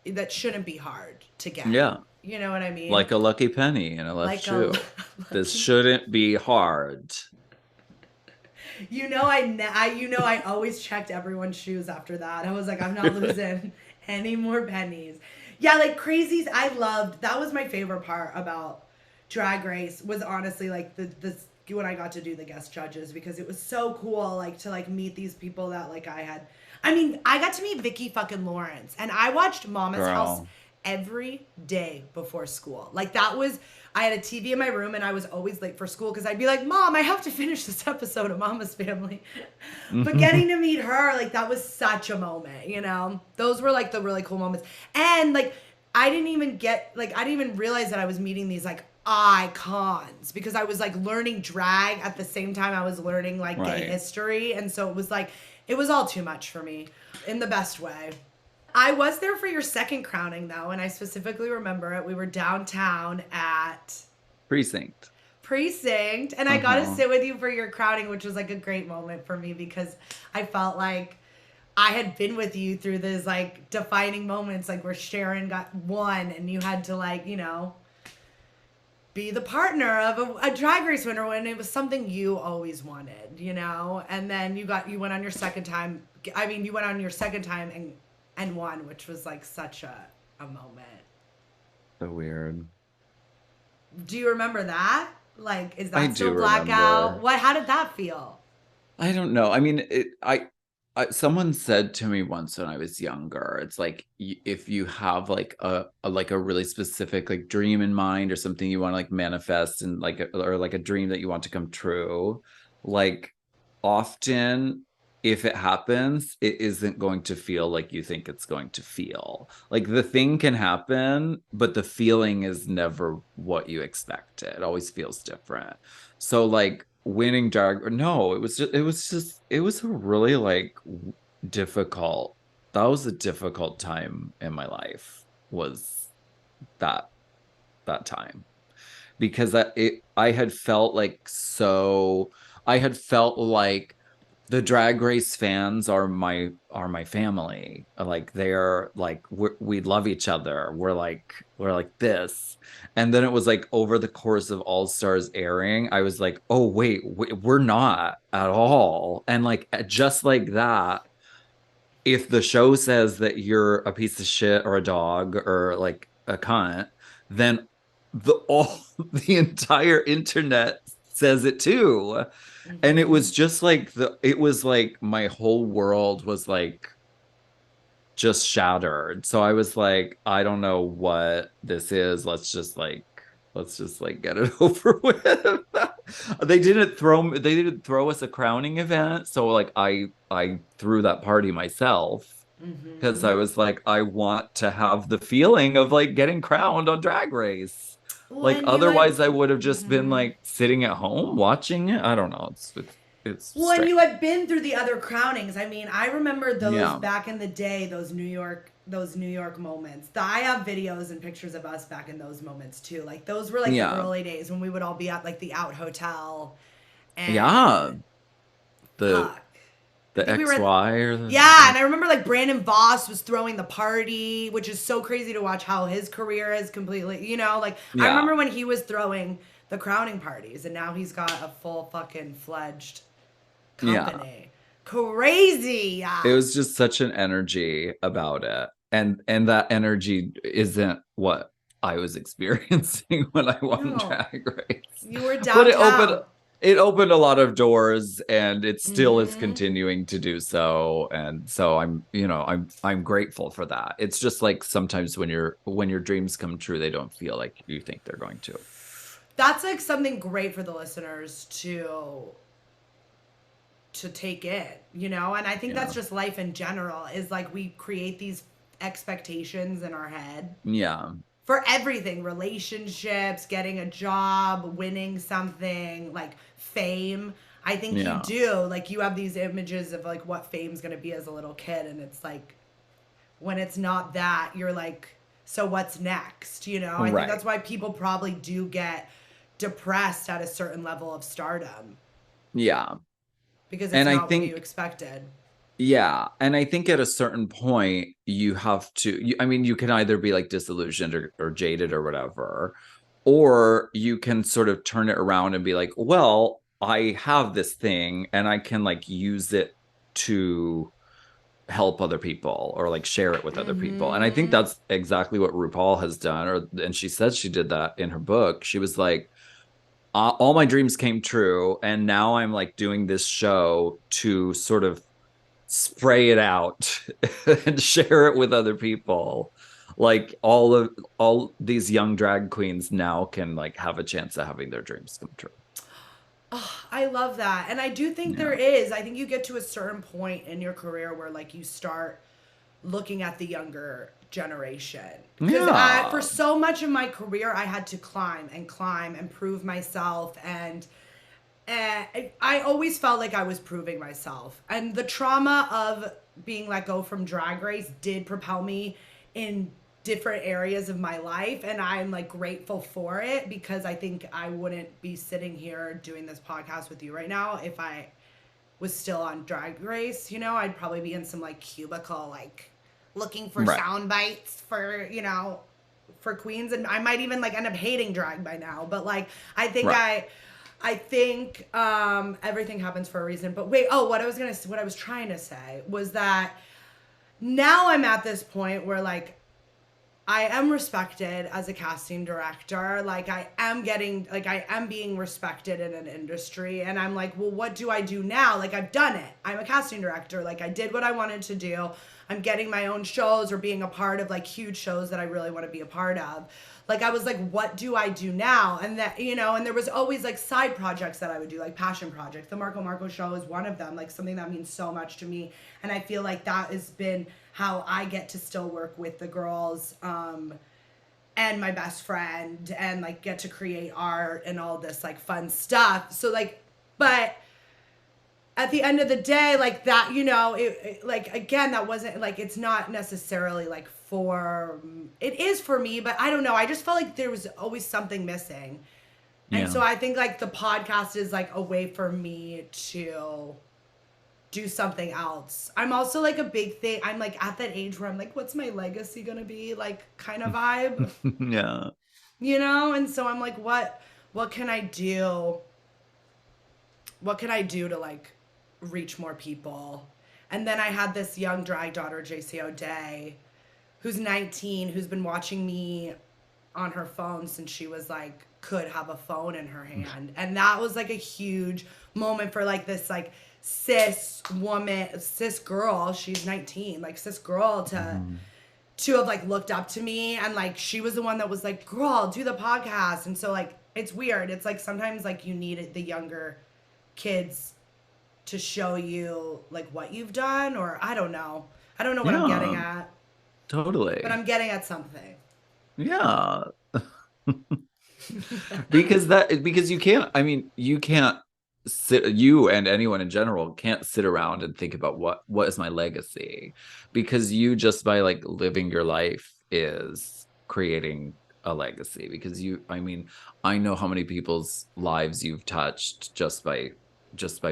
that shouldn't be hard to get. Yeah. You know what I mean? Like a lucky penny in a left shoe. This shouldn't be hard. You know, I always checked everyone's shoes after that. I was like, I'm not losing any more pennies. Yeah, like crazies. I loved. That was my favorite part about Drag Race. Was honestly like the when I got to do the guest judges, because it was so cool. Like to like meet these people that like I had. I mean, I got to meet Vicky fucking Lawrence, and I watched Mama's House every day before school. Like that was, I had a TV in my room and I was always late for school because I'd be like, Mom, I have to finish this episode of Mama's Family. But getting to meet her, like that was such a moment, you know? Those were like the really cool moments. And like, I didn't even realize that I was meeting these like icons, because I was like learning drag at the same time I was learning like gay history. And so it was like, it was all too much for me in the best way. I was there for your second crowning, though, and I specifically remember it. We were downtown at Precinct, and I got to sit with you for your crowning, which was like a great moment for me, because I felt like I had been with you through these like defining moments, like where Sharon got won and you had to like, you know, be the partner of a Drag Race winner when it was something you always wanted, you know? And then you went on your second time. I mean, you went on your second time and won, which was like such a moment. So weird. Do you remember that? Like, is that I still do blackout? remember. How did that feel? I don't know. I mean, someone said to me once when I was younger, it's like if you have like a really specific like dream in mind or something you want to like manifest and like or like a dream that you want to come true, like often if it happens, it isn't going to feel like you think it's going to feel. Like the thing can happen, but the feeling is never what you expected. It always feels different. So like winning drag, no, it was a really like difficult. That was a difficult time in my life. Was that time, because I had felt like the Drag Race fans are my family. Like they're like we love each other. We're like this. And then it was like over the course of All Stars airing, I was like, oh wait, we're not at all. And like just like that, if the show says that you're a piece of shit or a dog or like a cunt, then the entire internet says it too. And it was just like my whole world was like just shattered. So I was like, I don't know what this is. Let's just like get it over with. They didn't throw us a crowning event. So like I threw that party myself, because I was like, I want to have the feeling of like getting crowned on Drag Race. Like otherwise I would have just been like sitting at home watching it. I don't know. it's Well, and strange. you had been through the other crownings. I mean, I remember those Yeah. back in the day, those New York moments. I have videos and pictures of us back in those moments too. Like those were like Yeah. the early days when we would all be at like the Out Hotel. And Yeah. The fuck. the I think we were at- XY or the Yeah, and I remember like Brandon Voss was throwing the party, which is so crazy to watch how his career is completely, you know, like I Yeah. remember when he was throwing the crowning parties and now he's got a full fucking fledged company. Crazy. It was just such an energy about it. And that energy isn't what I was experiencing when I won No. Drag Race. You were But downtown. it opened a lot of doors, and it still is Mhm. continuing to do so. And so I'm grateful for that. It's just like sometimes when your dreams come true, they don't feel like you think they're going to. That's like something great for the listeners to take in, you know? And I think that's just life in general is like we create these expectations in our head Yeah. for everything, relationships, getting a job, winning something, like fame. I think Yeah. you do. Like you have these images of like what fame's going to be as a little kid. And it's like, when it's not that, you're like, so what's next? You know, I think Right. that's why people probably do get depressed at a certain level of stardom Yeah. because it's And I not what think- you expected. Yeah. And I think at a certain point, you have to, you can either be like disillusioned or jaded or whatever, or you can sort of turn it around and be like, well, I have this thing and I can like use it to help other people or like share it with other people. And I think that's exactly what RuPaul has done. And she says she did that in her book. She was like, all my dreams came true. And now I'm like doing this show to sort of spray it out and share it with other people. Like all these young drag queens now can like have a chance of having their dreams come true. Oh, I love that. And I do think there is. I think you get to a certain point in your career where like you start looking at the younger generation. Because for so much of my career, I had to climb and prove myself. And I always felt like I was proving myself. And the trauma of being let go from Drag Race did propel me in different areas of my life, and I'm like grateful for it because I think I wouldn't be sitting here doing this podcast with you right now if I was still on Drag Race. You know, I'd probably be in some like cubicle like looking for sound bites for, you know, for queens, and I might even like end up hating drag by now. But like I think I think everything happens for a reason. But wait, what I was trying to say was that now I'm at this point where like I am respected as a casting director. Like I am being respected in an industry, and I'm like, well, what do I do now? Like I've done it. I'm a casting director. Like I did what I wanted to do. I'm getting my own shows or being a part of like huge shows that I really want to be a part of. Like I was like, what do I do now? And that, you know, and there was always like side projects that I would do, like passion projects. The Marco show is one of them, like something that means so much to me. And I feel like that has been how I get to still work with the girls and my best friend and like get to create art and all this like fun stuff. So like, but at the end of the day, like that, you know, it like, again, that wasn't like, it's not necessarily like it is for me, but I don't know. I just felt like there was always something missing. And so I think like the podcast is like a way for me to do something else. I'm also like a big thing. I'm like at that age where I'm like, what's my legacy gonna be? Like kind of vibe. Yeah. You know? And so I'm like, what can I do? What can I do to like reach more people? And then I had this young drag daughter, JC O'Day, who's 19, who's been watching me on her phone since she was like, could have a phone in her hand. And that was like a huge moment for like this like cis girl, she's 19, like cis girl to have like looked up to me. And like, she was the one that was like, girl, do the podcast. And so like, it's weird. It's like, sometimes like you need the younger kids to show you like what you've done, or I don't know what I'm getting at. Totally. But I'm getting at something. Yeah. because you can't you and anyone in general can't sit around and think about what is my legacy, because you just by like living your life is creating a legacy, because I know how many people's lives you've touched just by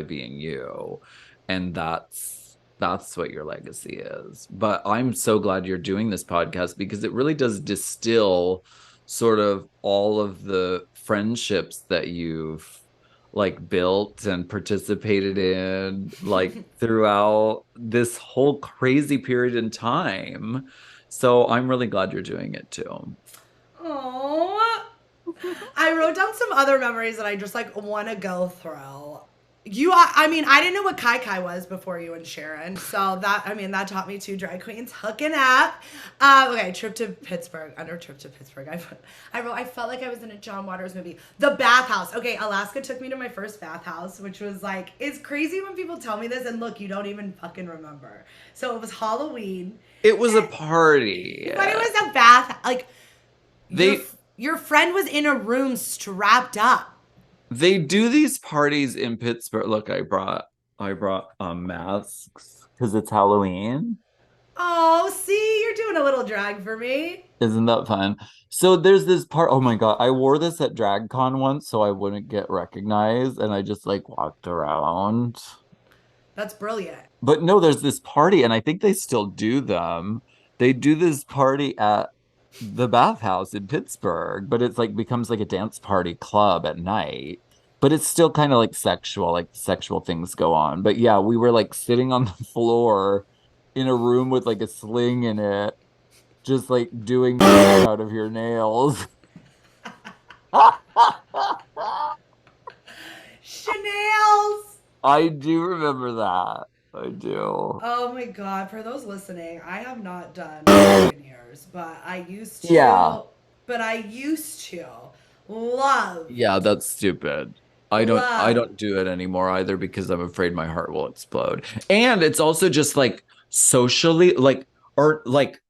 being you, and that's what your legacy is. But I'm so glad you're doing this podcast, because it really does distill sort of all of the friendships that you've like built and participated in like throughout this whole crazy period in time. So I'm really glad you're doing it too. Oh, I wrote down some other memories that I just like want to go through. I didn't know what Kai Kai was before you and Sharon. So that taught me two drag queens hooking up. Okay, trip to Pittsburgh. Under trip to Pittsburgh. I felt like I was in a John Waters movie. The Bathhouse. Okay, Alaska took me to my first bathhouse, which was like, it's crazy when people tell me this and look, you don't even fucking remember. So it was Halloween. It was a party. But it was a bath. Like, your friend was in a room strapped up. They do these parties in Pittsburgh. Look, I brought masks because it's Halloween. Oh, see, you're doing a little drag for me. Isn't that fun? So there's this part. Oh my God, I wore this at DragCon once so I wouldn't get recognized, and I just like walked around. That's brilliant. But no, there's this party, and I think they still do them. They do this party at the Bathhouse in Pittsburgh, but it's like becomes like a dance party club at night, but it's still kind of like sexual things go on. But yeah, we were like sitting on the floor in a room with like a sling in it, just like doing out of your nails. Chanailed. I do remember that. I do. Oh my God. For those listening, I have not done in years, but I used to. Yeah. But I used to love. Yeah, that's stupid. I don't do it anymore either, because I'm afraid my heart will explode. And it's also just like socially, like, or like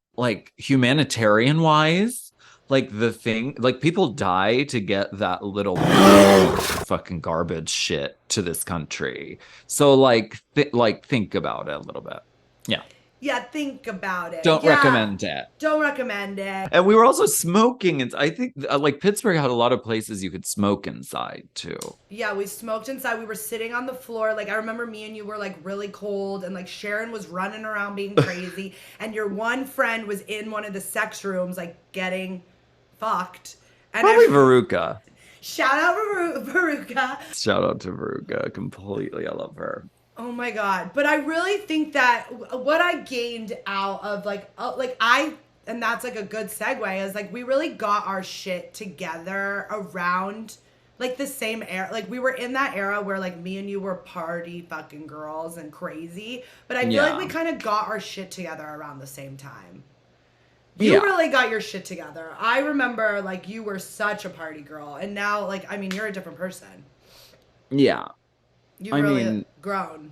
humanitarian wise, like the thing, like people die to get that little fucking garbage shit to this country. So like think about it a little bit. Yeah. Yeah, think about it. Don't recommend it. Don't recommend it. And we were also smoking. And I think like Pittsburgh had a lot of places you could smoke inside too. Yeah, we smoked inside. We were sitting on the floor. Like, I remember me and you were like really cold, and like Sharon was running around being crazy. And your one friend was in one of the sex rooms, like getting fucked. And probably Veruca. Shout out Veruca. Shout out to Veruca completely. I love her. Oh my God. But I really think that what I gained out of and that's like a good segue, is like we really got our shit together around like the same era. Like we were in that era where like me and you were party fucking girls and crazy. But I feel like we kind of got our shit together around the same time. You really got your shit together. I remember like you were such a party girl, and now like, I mean, you're a different person. Yeah. You've really grown.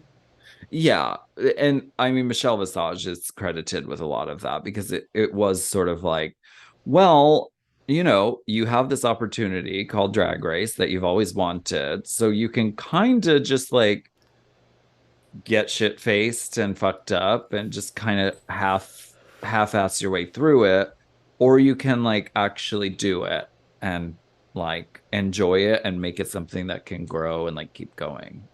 Yeah. And I mean, Michelle Visage is credited with a lot of that, because it was sort of like, well, you know, you have this opportunity called Drag Race that you've always wanted. So you can kind of just like get shit faced and fucked up and just kind of half-ass your way through it. Or you can like actually do it and like enjoy it and make it something that can grow and like keep going.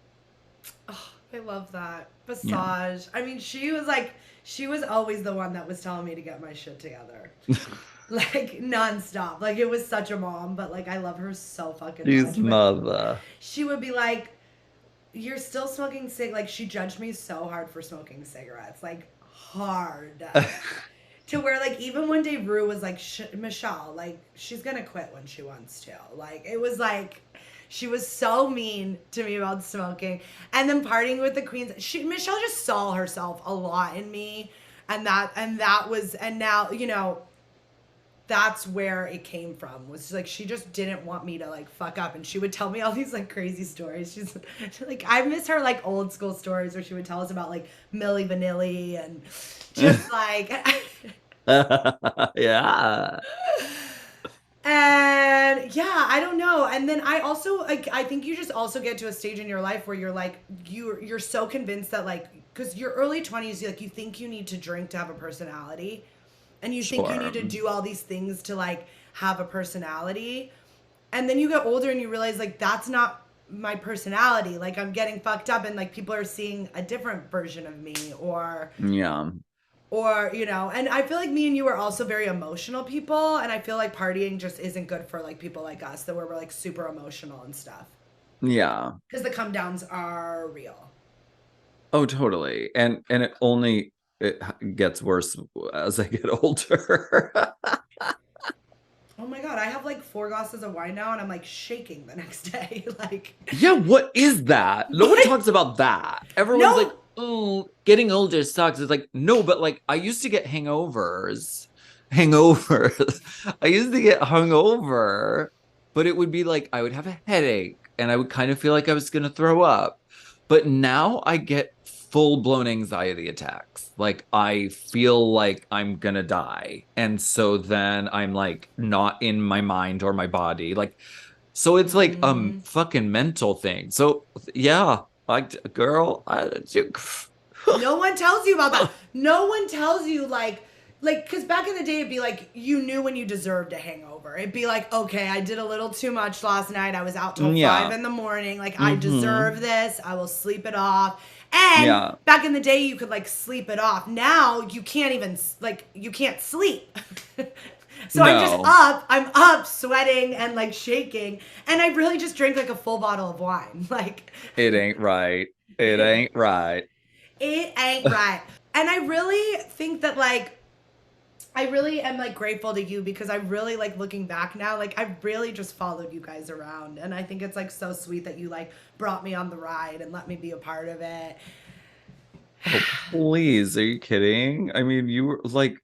Oh, I love that. Visage. Yeah. I mean, she was always the one that was telling me to get my shit together. Like nonstop. Like it was such a mom, but like I love her so fucking much. She's mother. She would be like, you're still smoking like she judged me so hard for smoking cigarettes. Like hard. To where like even one day Rue was like, Michelle, like she's gonna quit when she wants to. Like it was like, she was so mean to me about smoking. And then partying with the queens. Michelle just saw herself a lot in me. And now, you know, that's where it came from. Was like, she just didn't want me to like fuck up. And she would tell me all these like crazy stories. She's like, I miss her like old school stories where she would tell us about like Milli Vanilli and just like. Yeah. And And yeah, I don't know. And then I also like I think you just also get to a stage in your life where you're like you're so convinced that like because your early 20s, like you think you need to drink to have a personality, and you think you need to do all these things to like have a personality, and then you get older and you realize like that's not my personality. Like I'm getting fucked up and like people are seeing a different version of me or you know, and I feel like me and you are also very emotional people, and I feel like partying just isn't good for like people like us that we're like super emotional and stuff. Yeah. Because the come downs are real. Oh, totally. And it gets worse as I get older. Oh my God, I have like 4 glasses of wine now and I'm like shaking the next day. Like, yeah, what is that? No one talks about that. Everyone's like, oh, getting older sucks. It's like, no, but like I used to get hangovers. I used to get hungover, but it would be like I would have a headache and I would kind of feel like I was going to throw up. But now I get full-blown anxiety attacks. Like I feel like I'm going to die. And so then I'm like not in my mind or my body. Like, so it's like fucking mental thing. So yeah, like girl, no one tells you about that. No one tells you like because back in the day it'd be like you knew when you deserved a hangover. It'd be like, okay, I did a little too much last night. I was out till 5 in the morning. Like I deserve this. I will sleep it off. And back in the day you could like sleep it off. Now you can't even like you can't sleep. So I'm up sweating and like shaking, and I really just drank like a full bottle of wine. Like it ain't right. It ain't right. It ain't right. And I really think that like I really am like grateful to you because I really like looking back now, like I really just followed you guys around, and I think it's like so sweet that you like brought me on the ride and let me be a part of it. Oh, please, are you kidding? I mean, you were like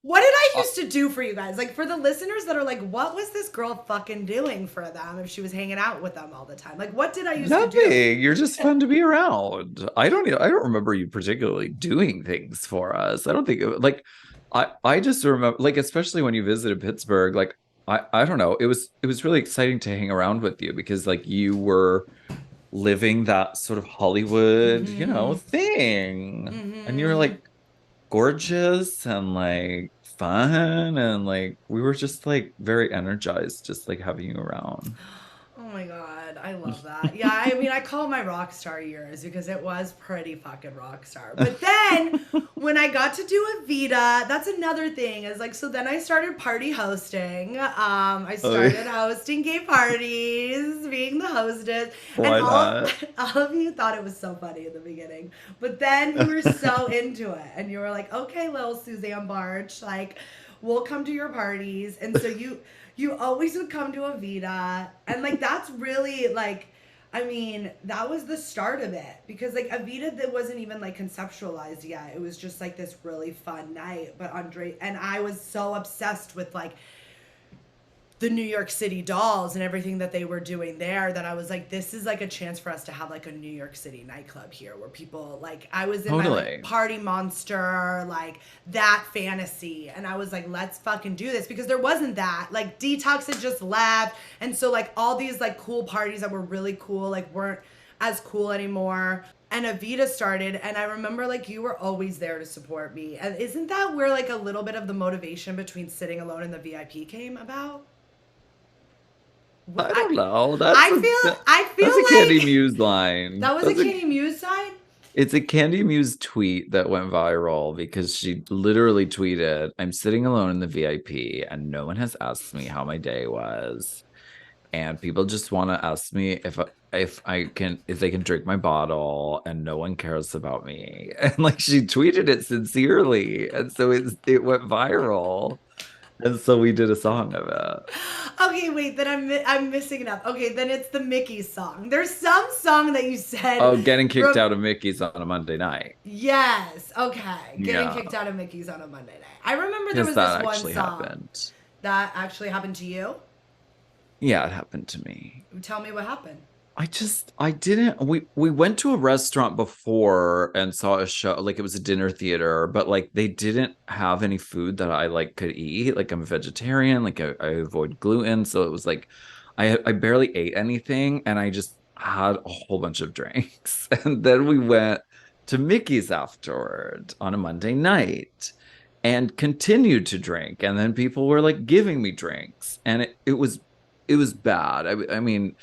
what did I used to do for you guys? Like for the listeners that are like, what was this girl fucking doing for them if she was hanging out with them all the time? Like what did I used to do? Nothing. You're just fun to be around. I don't remember you particularly doing things for us. I don't think like I just remember like especially when you visited Pittsburgh, like I don't know. It was really exciting to hang around with you because like you were living that sort of Hollywood, you know, thing. And you're like gorgeous and like fun, and like we were just like very energized just like having you around. Oh my God, I love that. Yeah, I mean, I call it my rock star years because it was pretty fucking rock star. But then when I got to do Evita, that's another thing is like, so then I started party hosting. I started hosting gay parties, being the hostess. Why and not? All of you thought it was so funny in the beginning. But then you were so into it. And you were like, okay, little Suzanne Barch, like, we'll come to your parties. And so you always would come to Evita, and like that's really like, I mean, that was the start of it because like Evita that wasn't even like conceptualized yet. It was just like this really fun night. But Andre and I was so obsessed with like the New York City dolls and everything that they were doing there that I was like, this is like a chance for us to have like a New York City nightclub here where people like, I was in my like, party monster, like that fantasy. And I was like, let's fucking do this because there wasn't that. Like Detox had just left. And so like all these like cool parties that were really cool, like weren't as cool anymore. And Evita started, and I remember like you were always there to support me. And isn't that where like a little bit of the motivation between Sitting Alone and the VIP came about? I don't know. I feel that's like a Candy Muse line. That was a Candy Muse side? It's a Candy Muse tweet that went viral because she literally tweeted, I'm sitting alone in the VIP and no one has asked me how my day was. And people just want to ask me if they can drink my bottle, and no one cares about me. And like she tweeted it sincerely. And so it went viral. And so we did a song of it. Okay, wait, then I'm missing it up. Okay, then it's the Mickey song. There's some song that you said. Oh, getting kicked out of Mickey's on a Monday night. Yes, okay. Getting kicked out of Mickey's on a Monday night. I remember there was this one song. That actually happened to you? Yeah, it happened to me. Tell me what happened. I didn't we went to a restaurant before and saw a show, like it was a dinner theater, but like they didn't have any food that I like could eat. Like I'm a vegetarian, like I avoid gluten, so it was like I barely ate anything and I just had a whole bunch of drinks. And then we went to Mickey's afterward on a Monday night and continued to drink. And then people were like giving me drinks and it was bad. I mean,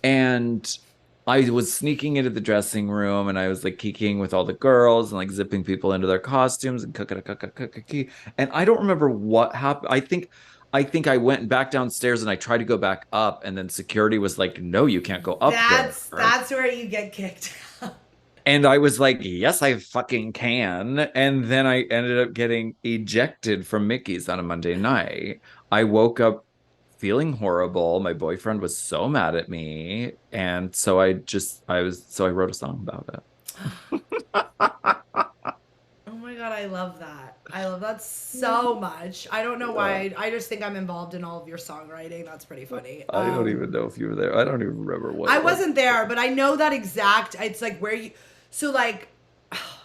and I was sneaking into the dressing room and I was like kikiing with all the girls and like zipping people into their costumes and cookie. And I don't remember what happened. I think I went back downstairs and I tried to go back up and then security was like, no, you can't go up there. That's where you get kicked out. And I was like, yes, I fucking can. And then I ended up getting ejected from Mickey's on a Monday night. I woke up feeling horrible. My boyfriend was so mad at me. And so I wrote a song about it. Oh my God, I love that. I love that so much. I don't know why. I just think I'm involved in all of your songwriting. That's pretty funny. I don't even know if you were there. I don't even remember what. I wasn't there, but I know that exact. It's like where you. So like,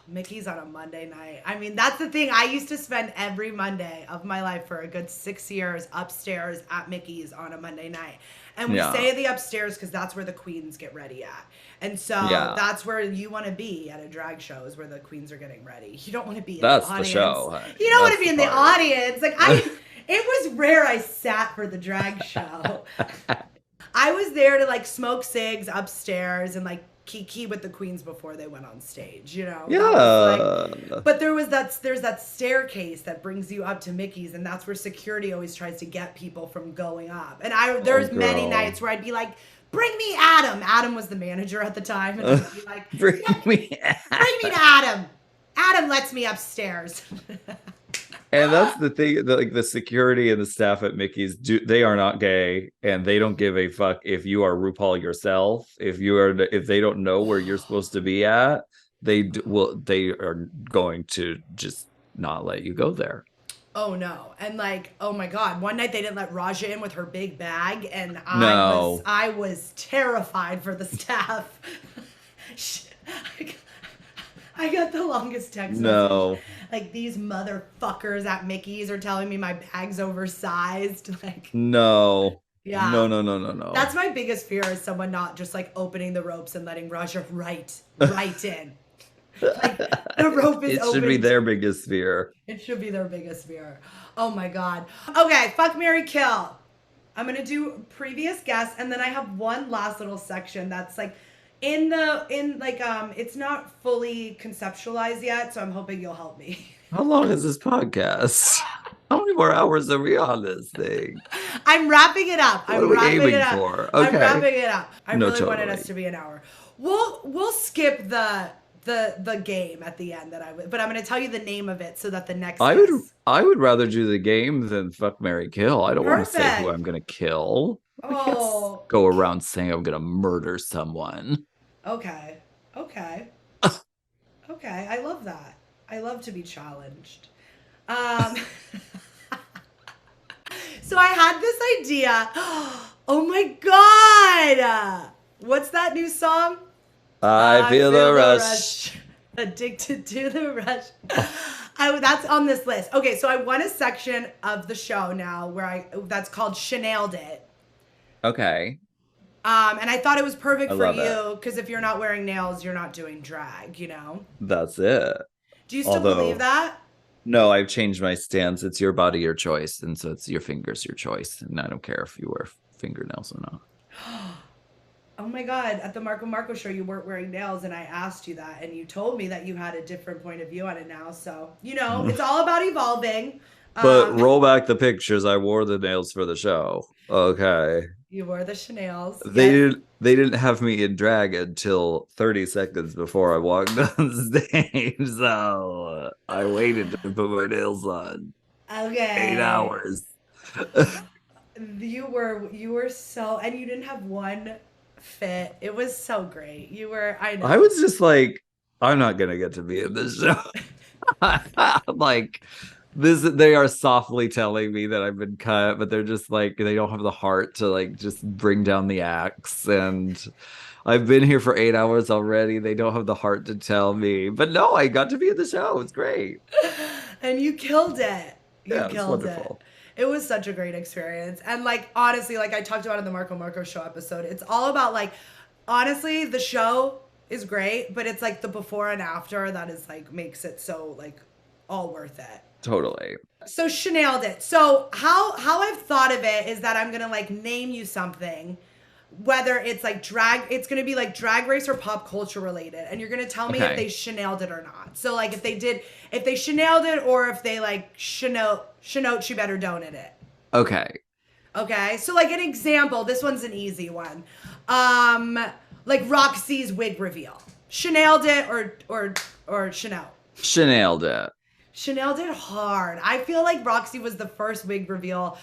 Mickey's on a Monday night. I mean, that's the thing. I used to spend every Monday of my life for a good 6 years upstairs at Mickey's on a Monday night. And we say the upstairs because that's where the queens get ready at. And so that's where you want to be at a drag show, is where the queens are getting ready. You don't want to be in the audience. That's the show. You don't want to be in the audience. Like it was rare I sat for the drag show. I was there to like smoke cigs upstairs and like kiki with the queens before they went on stage, you know? Yeah. But there's that staircase that brings you up to Mickey's, and that's where security always tries to get people from going up. And there's many nights where I'd be like, bring me Adam. Adam was the manager at the time. And I'd be like, bring me to Adam. Adam lets me upstairs. And that's the thing, like the security and the staff at Mickey's, they are not gay, and they don't give a fuck if you are RuPaul yourself. If they don't know where you're supposed to be at, they are going to just not let you go there. Oh no. And like, oh my God, one night they didn't let Raja in with her big bag, and I was terrified for the staff. I got the longest text message. Like, these motherfuckers at Mickey's are telling me my bag's oversized. Like, no. Yeah. No. That's my biggest fear, is someone not just like opening the ropes and letting Raja right in. Like, the rope is open. It should be their biggest fear. It should be their biggest fear. Oh my God. Okay, fuck, marry, kill. I'm gonna do previous guests, and then I have one last little section that's like it's not fully conceptualized yet, so I'm hoping you'll help me. How long is this podcast? How many more hours are we on this thing? I'm wrapping it up. What are we aiming for? Okay. I'm wrapping it up. I really wanted us to be an hour. We'll skip the game at the end but I'm going to tell you the name of it so that the next I would rather do the game than fuck, marry, kill. I don't want to say who I'm going to kill. Oh. Go around saying I'm going to murder someone. Okay. I love that. I love to be challenged. So I had this idea. Oh my God. What's that new song? I feel the rush. Addicted to the rush. That's on this list. Okay, so I want a section of the show now that's called Chanailed It. Okay. And I thought it was perfect for you, because if you're not wearing nails, you're not doing drag, you know? That's it. Do you still believe that? No, I've changed my stance. It's your body, your choice. And so it's your fingers, your choice. And I don't care if you wear fingernails or not. Oh my God, at the Marco show, you weren't wearing nails, and I asked you that, and you told me that you had a different point of view on it now. So, you know, it's all about evolving. But roll back the pictures. I wore the nails for the show. Okay. You wore the Chanails. They didn't have me in drag until 30 seconds before I walked on stage. So I waited to put my nails on. Okay. 8 hours. You were so, and you didn't have one fit. It was so great. I know. I was just like, I'm not gonna get to be in this show. Like, they are softly telling me that I've been cut, but they're just like, they don't have the heart to like just bring down the axe. And I've been here for 8 hours already. They don't have the heart to tell me. But no, I got to be in the show. It's great. And you killed it. You Yeah, it's killed wonderful. it. It was such a great experience. And like, honestly, like I talked about in the Marco show episode, it's all about like, honestly, the show is great, but it's like the before and after that is like, makes it so like all worth it. Totally. So Chanailed it. So how I've thought of it is that I'm gonna like name you something, whether it's like it's gonna be like drag race or pop culture related, and you're gonna tell me if Okay. they Chanailed it or not. So like if they Chanailed it, or if they like Chanote, she better donut it. Okay. Okay, so like an example, this one's an easy one. Like Roxy's wig reveal. Chanailed it or Chanel. Chanailed it. Chanel did hard. I feel like Roxy was the first wig reveal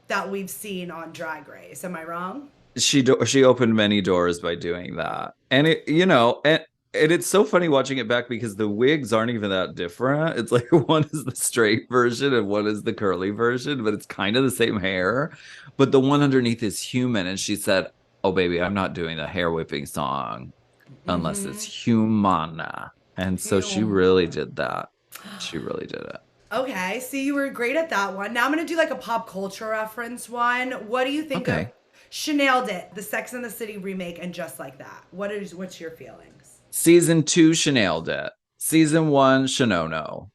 that we've seen on Drag Race. Am I wrong? She opened many doors by doing that. And it, and it's so funny watching it back because the wigs aren't even that different. It's like one is the straight version and one is the curly version, but it's kind of the same hair. But the one underneath is human. And she said, "Oh, baby, I'm not doing the hair whipping song unless it's humana." And so she really did that. She really did it. Okay, see, you were great at that one. Now I'm gonna do like a pop culture reference one. What do you think of Chanailed It, the Sex and the City remake, and Just Like That? What's your feelings? Season 2, Chanailed It. Season 1, Shanono.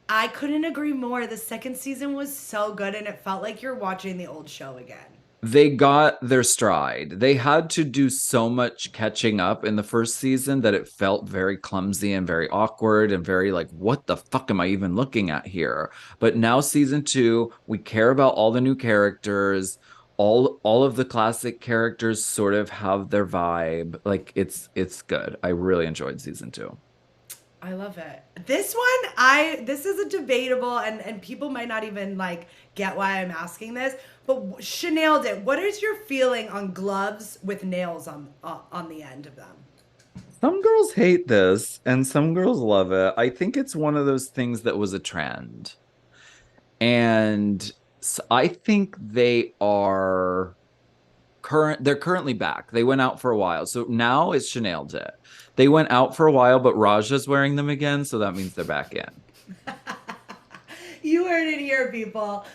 I couldn't agree more. The second season was so good, and it felt like you're watching the old show again. They got their stride. They had to do so much catching up in the first season that it felt very clumsy and very awkward and very like, what the fuck am I even looking at here? But now season 2, we care about all the new characters. All of the classic characters sort of have their vibe. Like it's good. I really enjoyed season 2. I love it. This one, this is a debatable, and people might not even like get why I'm asking this, but Chanailed It. What is your feeling on gloves with nails on the end of them? Some girls hate this and some girls love it. I think it's one of those things that was a trend. And I think they're currently back. They went out for a while. So now it's Chanailed It. They went out for a while, but Raja's wearing them again, so that means they're back in. You heard it here, people.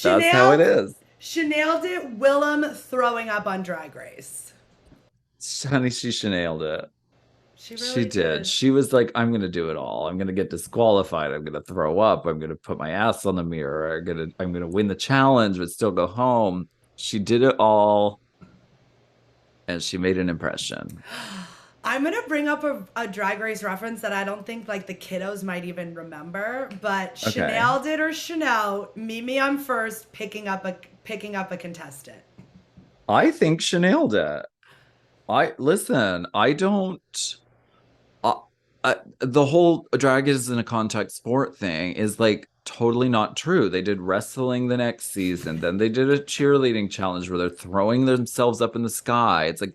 That's how it is. Chanailed It, Willem throwing up on Drag Race. Honey, she Chanailed it. She did. She was like, I'm gonna do it all. I'm gonna get disqualified. I'm gonna throw up. I'm gonna put my ass on the mirror. I'm gonna win the challenge, but still go home. She did it all, and she made an impression. I'm gonna bring up a Drag Race reference that I don't think like the kiddos might even remember, but Chanailed It or Chanel, meet me on first, picking up a contestant. I think Chanailed it. I don't. The whole drag isn't a contact sport thing is like totally not true. They did wrestling the next season, then they did a cheerleading challenge where they're throwing themselves up in the sky. It's like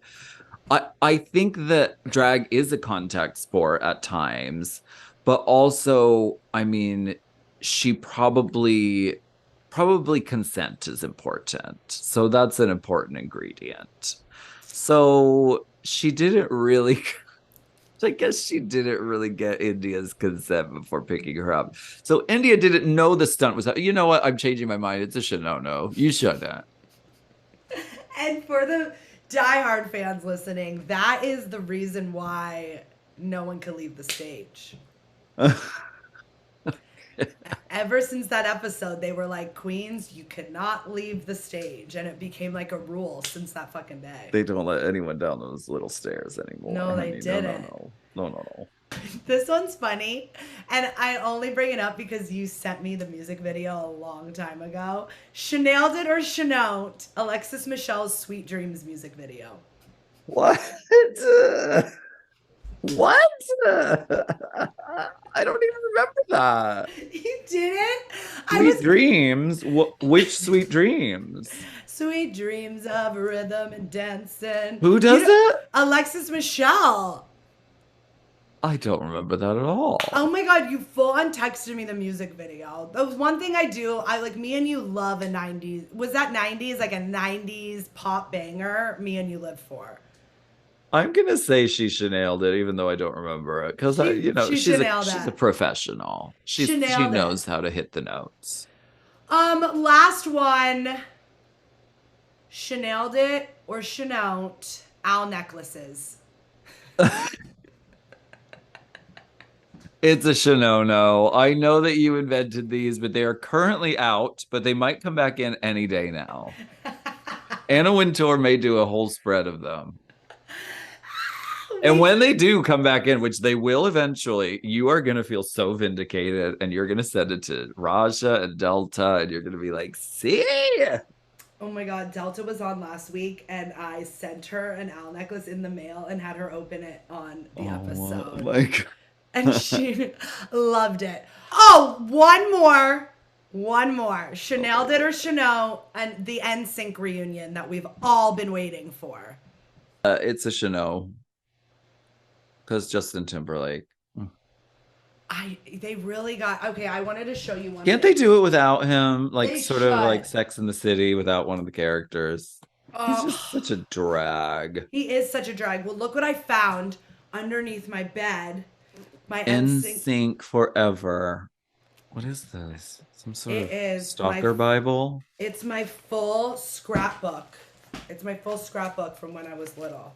I think that drag is a contact sport at times, but also, I mean, she probably consent is important. So that's an important ingredient. So she didn't really, I guess she didn't really get India's consent before picking her up. So India didn't know the stunt was, you know what? I'm changing my mind. It's a shanono. You shouldn't. And for the diehard fans listening, that is the reason why no one could leave the stage. Ever since that episode, they were like, queens, you cannot leave the stage. And it became like a rule since that fucking day. They don't let anyone down those little stairs anymore. No, they didn't. No. This one's funny. And I only bring it up because you sent me the music video a long time ago. Chanailed It or Chanote, Alexis Michelle's Sweet Dreams music video. What? What? I don't even remember that. You didn't? Sweet Dreams? Which Sweet Dreams? Sweet dreams of rhythm and dancing. Who does it? Alexis Michelle. I don't remember that at all. Oh my god, you full on texted me the music video. That was one thing I do. Me and you love a 90s. Was that 90s? Like a 90s pop banger me and you lived for. I'm gonna say she Chanailed it, even though I don't remember it, because she's a professional. She knows how to hit the notes. Last one. Chanailed it or Chanailed owl necklaces. It's a Shanono. I know that you invented these, but they are currently out, but they might come back in any day now. Anna Wintour may do a whole spread of them. And when they do come back in, which they will eventually, you are going to feel so vindicated, and you're going to send it to Raja and Delta, and you're going to be like, see? Oh my God, Delta was on last week, and I sent her an owl necklace in the mail and had her open it on the episode. Oh my God. And she loved it. Oh, one more. Chanailed it or Chano, and the NSYNC reunion that we've all been waiting for. It's a Chano. Because Justin Timberlake. They really got, okay, I wanted to show you one. Can't they do it without him? Like They sort should. of like Sex in the City without one of the characters. He's just such a drag. He is such a drag. Well, look what I found underneath my bed. My NSYNC Forever. What is this? Some sort of stalker Bible? It's my full scrapbook. It's my full scrapbook from when I was little.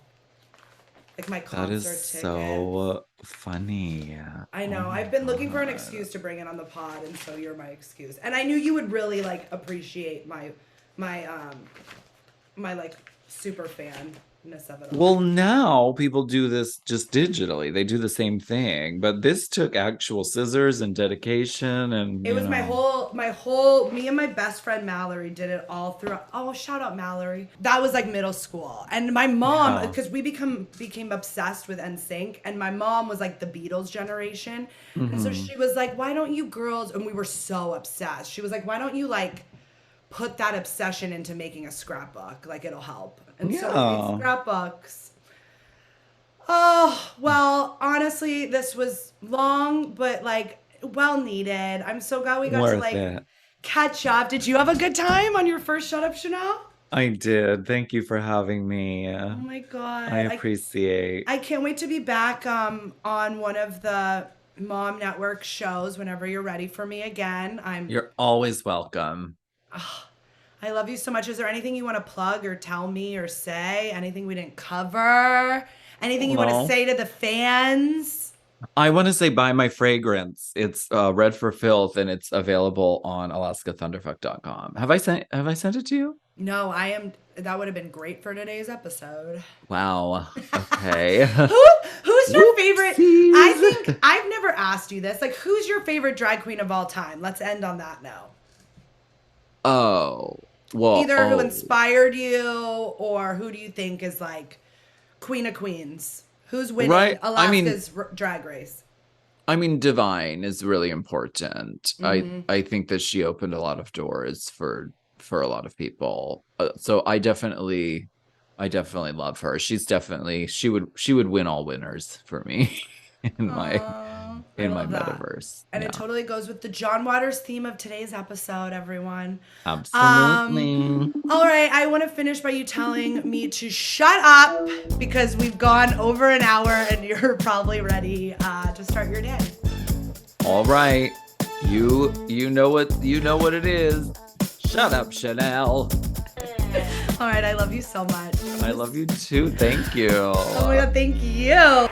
Like my concert That is ticket. so funny. I know. I've been looking for an excuse to bring it on the pod, and so you're my excuse. And I knew you would really like appreciate my like super fanness of it all. Well, now people do this just digitally. They do the same thing, but this took actual scissors and dedication, and it was my whole me and my best friend Mallory did it all throughout. Oh, shout out Mallory. That was like middle school. And my mom, because we became obsessed with NSYNC, and my mom was like the Beatles generation. Mm-hmm. And so she was like, why don't you girls, and we were so obsessed. She was like, why don't you like put that obsession into making a scrapbook? Like it'll help. And so we made scrapbooks. Oh, well, honestly, this was long, but like well needed. I'm so glad we got to like catch up. Did you have a good time on your first Shut Up Chanel? I did. Thank you for having me. Oh my God. I appreciate. I can't wait to be back on one of the Mom Network shows whenever you're ready for me again. You're always welcome. I love you so much. Is there anything you want to plug or tell me or say? Anything we didn't cover? Anything you want to say to the fans? I want to say buy my fragrance. It's Red for Filth, and it's available on alaskathunderfuck.com. Have I sent it to you? No, that would have been great for today's episode. Wow. Okay. Who's your favorite? I think I've never asked you this. Like, who's your favorite drag queen of all time? Let's end on that note. Oh, well. Either who inspired you, or who do you think is like Queen of Queens? Who's winning Alaska's drag race? I mean, Divine is really important. Mm-hmm. I think that she opened a lot of doors for a lot of people. So I definitely love her. She would win all winners for me in my metaverse. And it totally goes with the John Waters theme of today's episode, everyone. Absolutely. All right, I want to finish by you telling me to shut up, because we've gone over an hour and you're probably ready to start your day. All right. You know what it is. Shut up, Chanel. All right, I love you so much. I love you too. Thank you. Oh my God, thank you.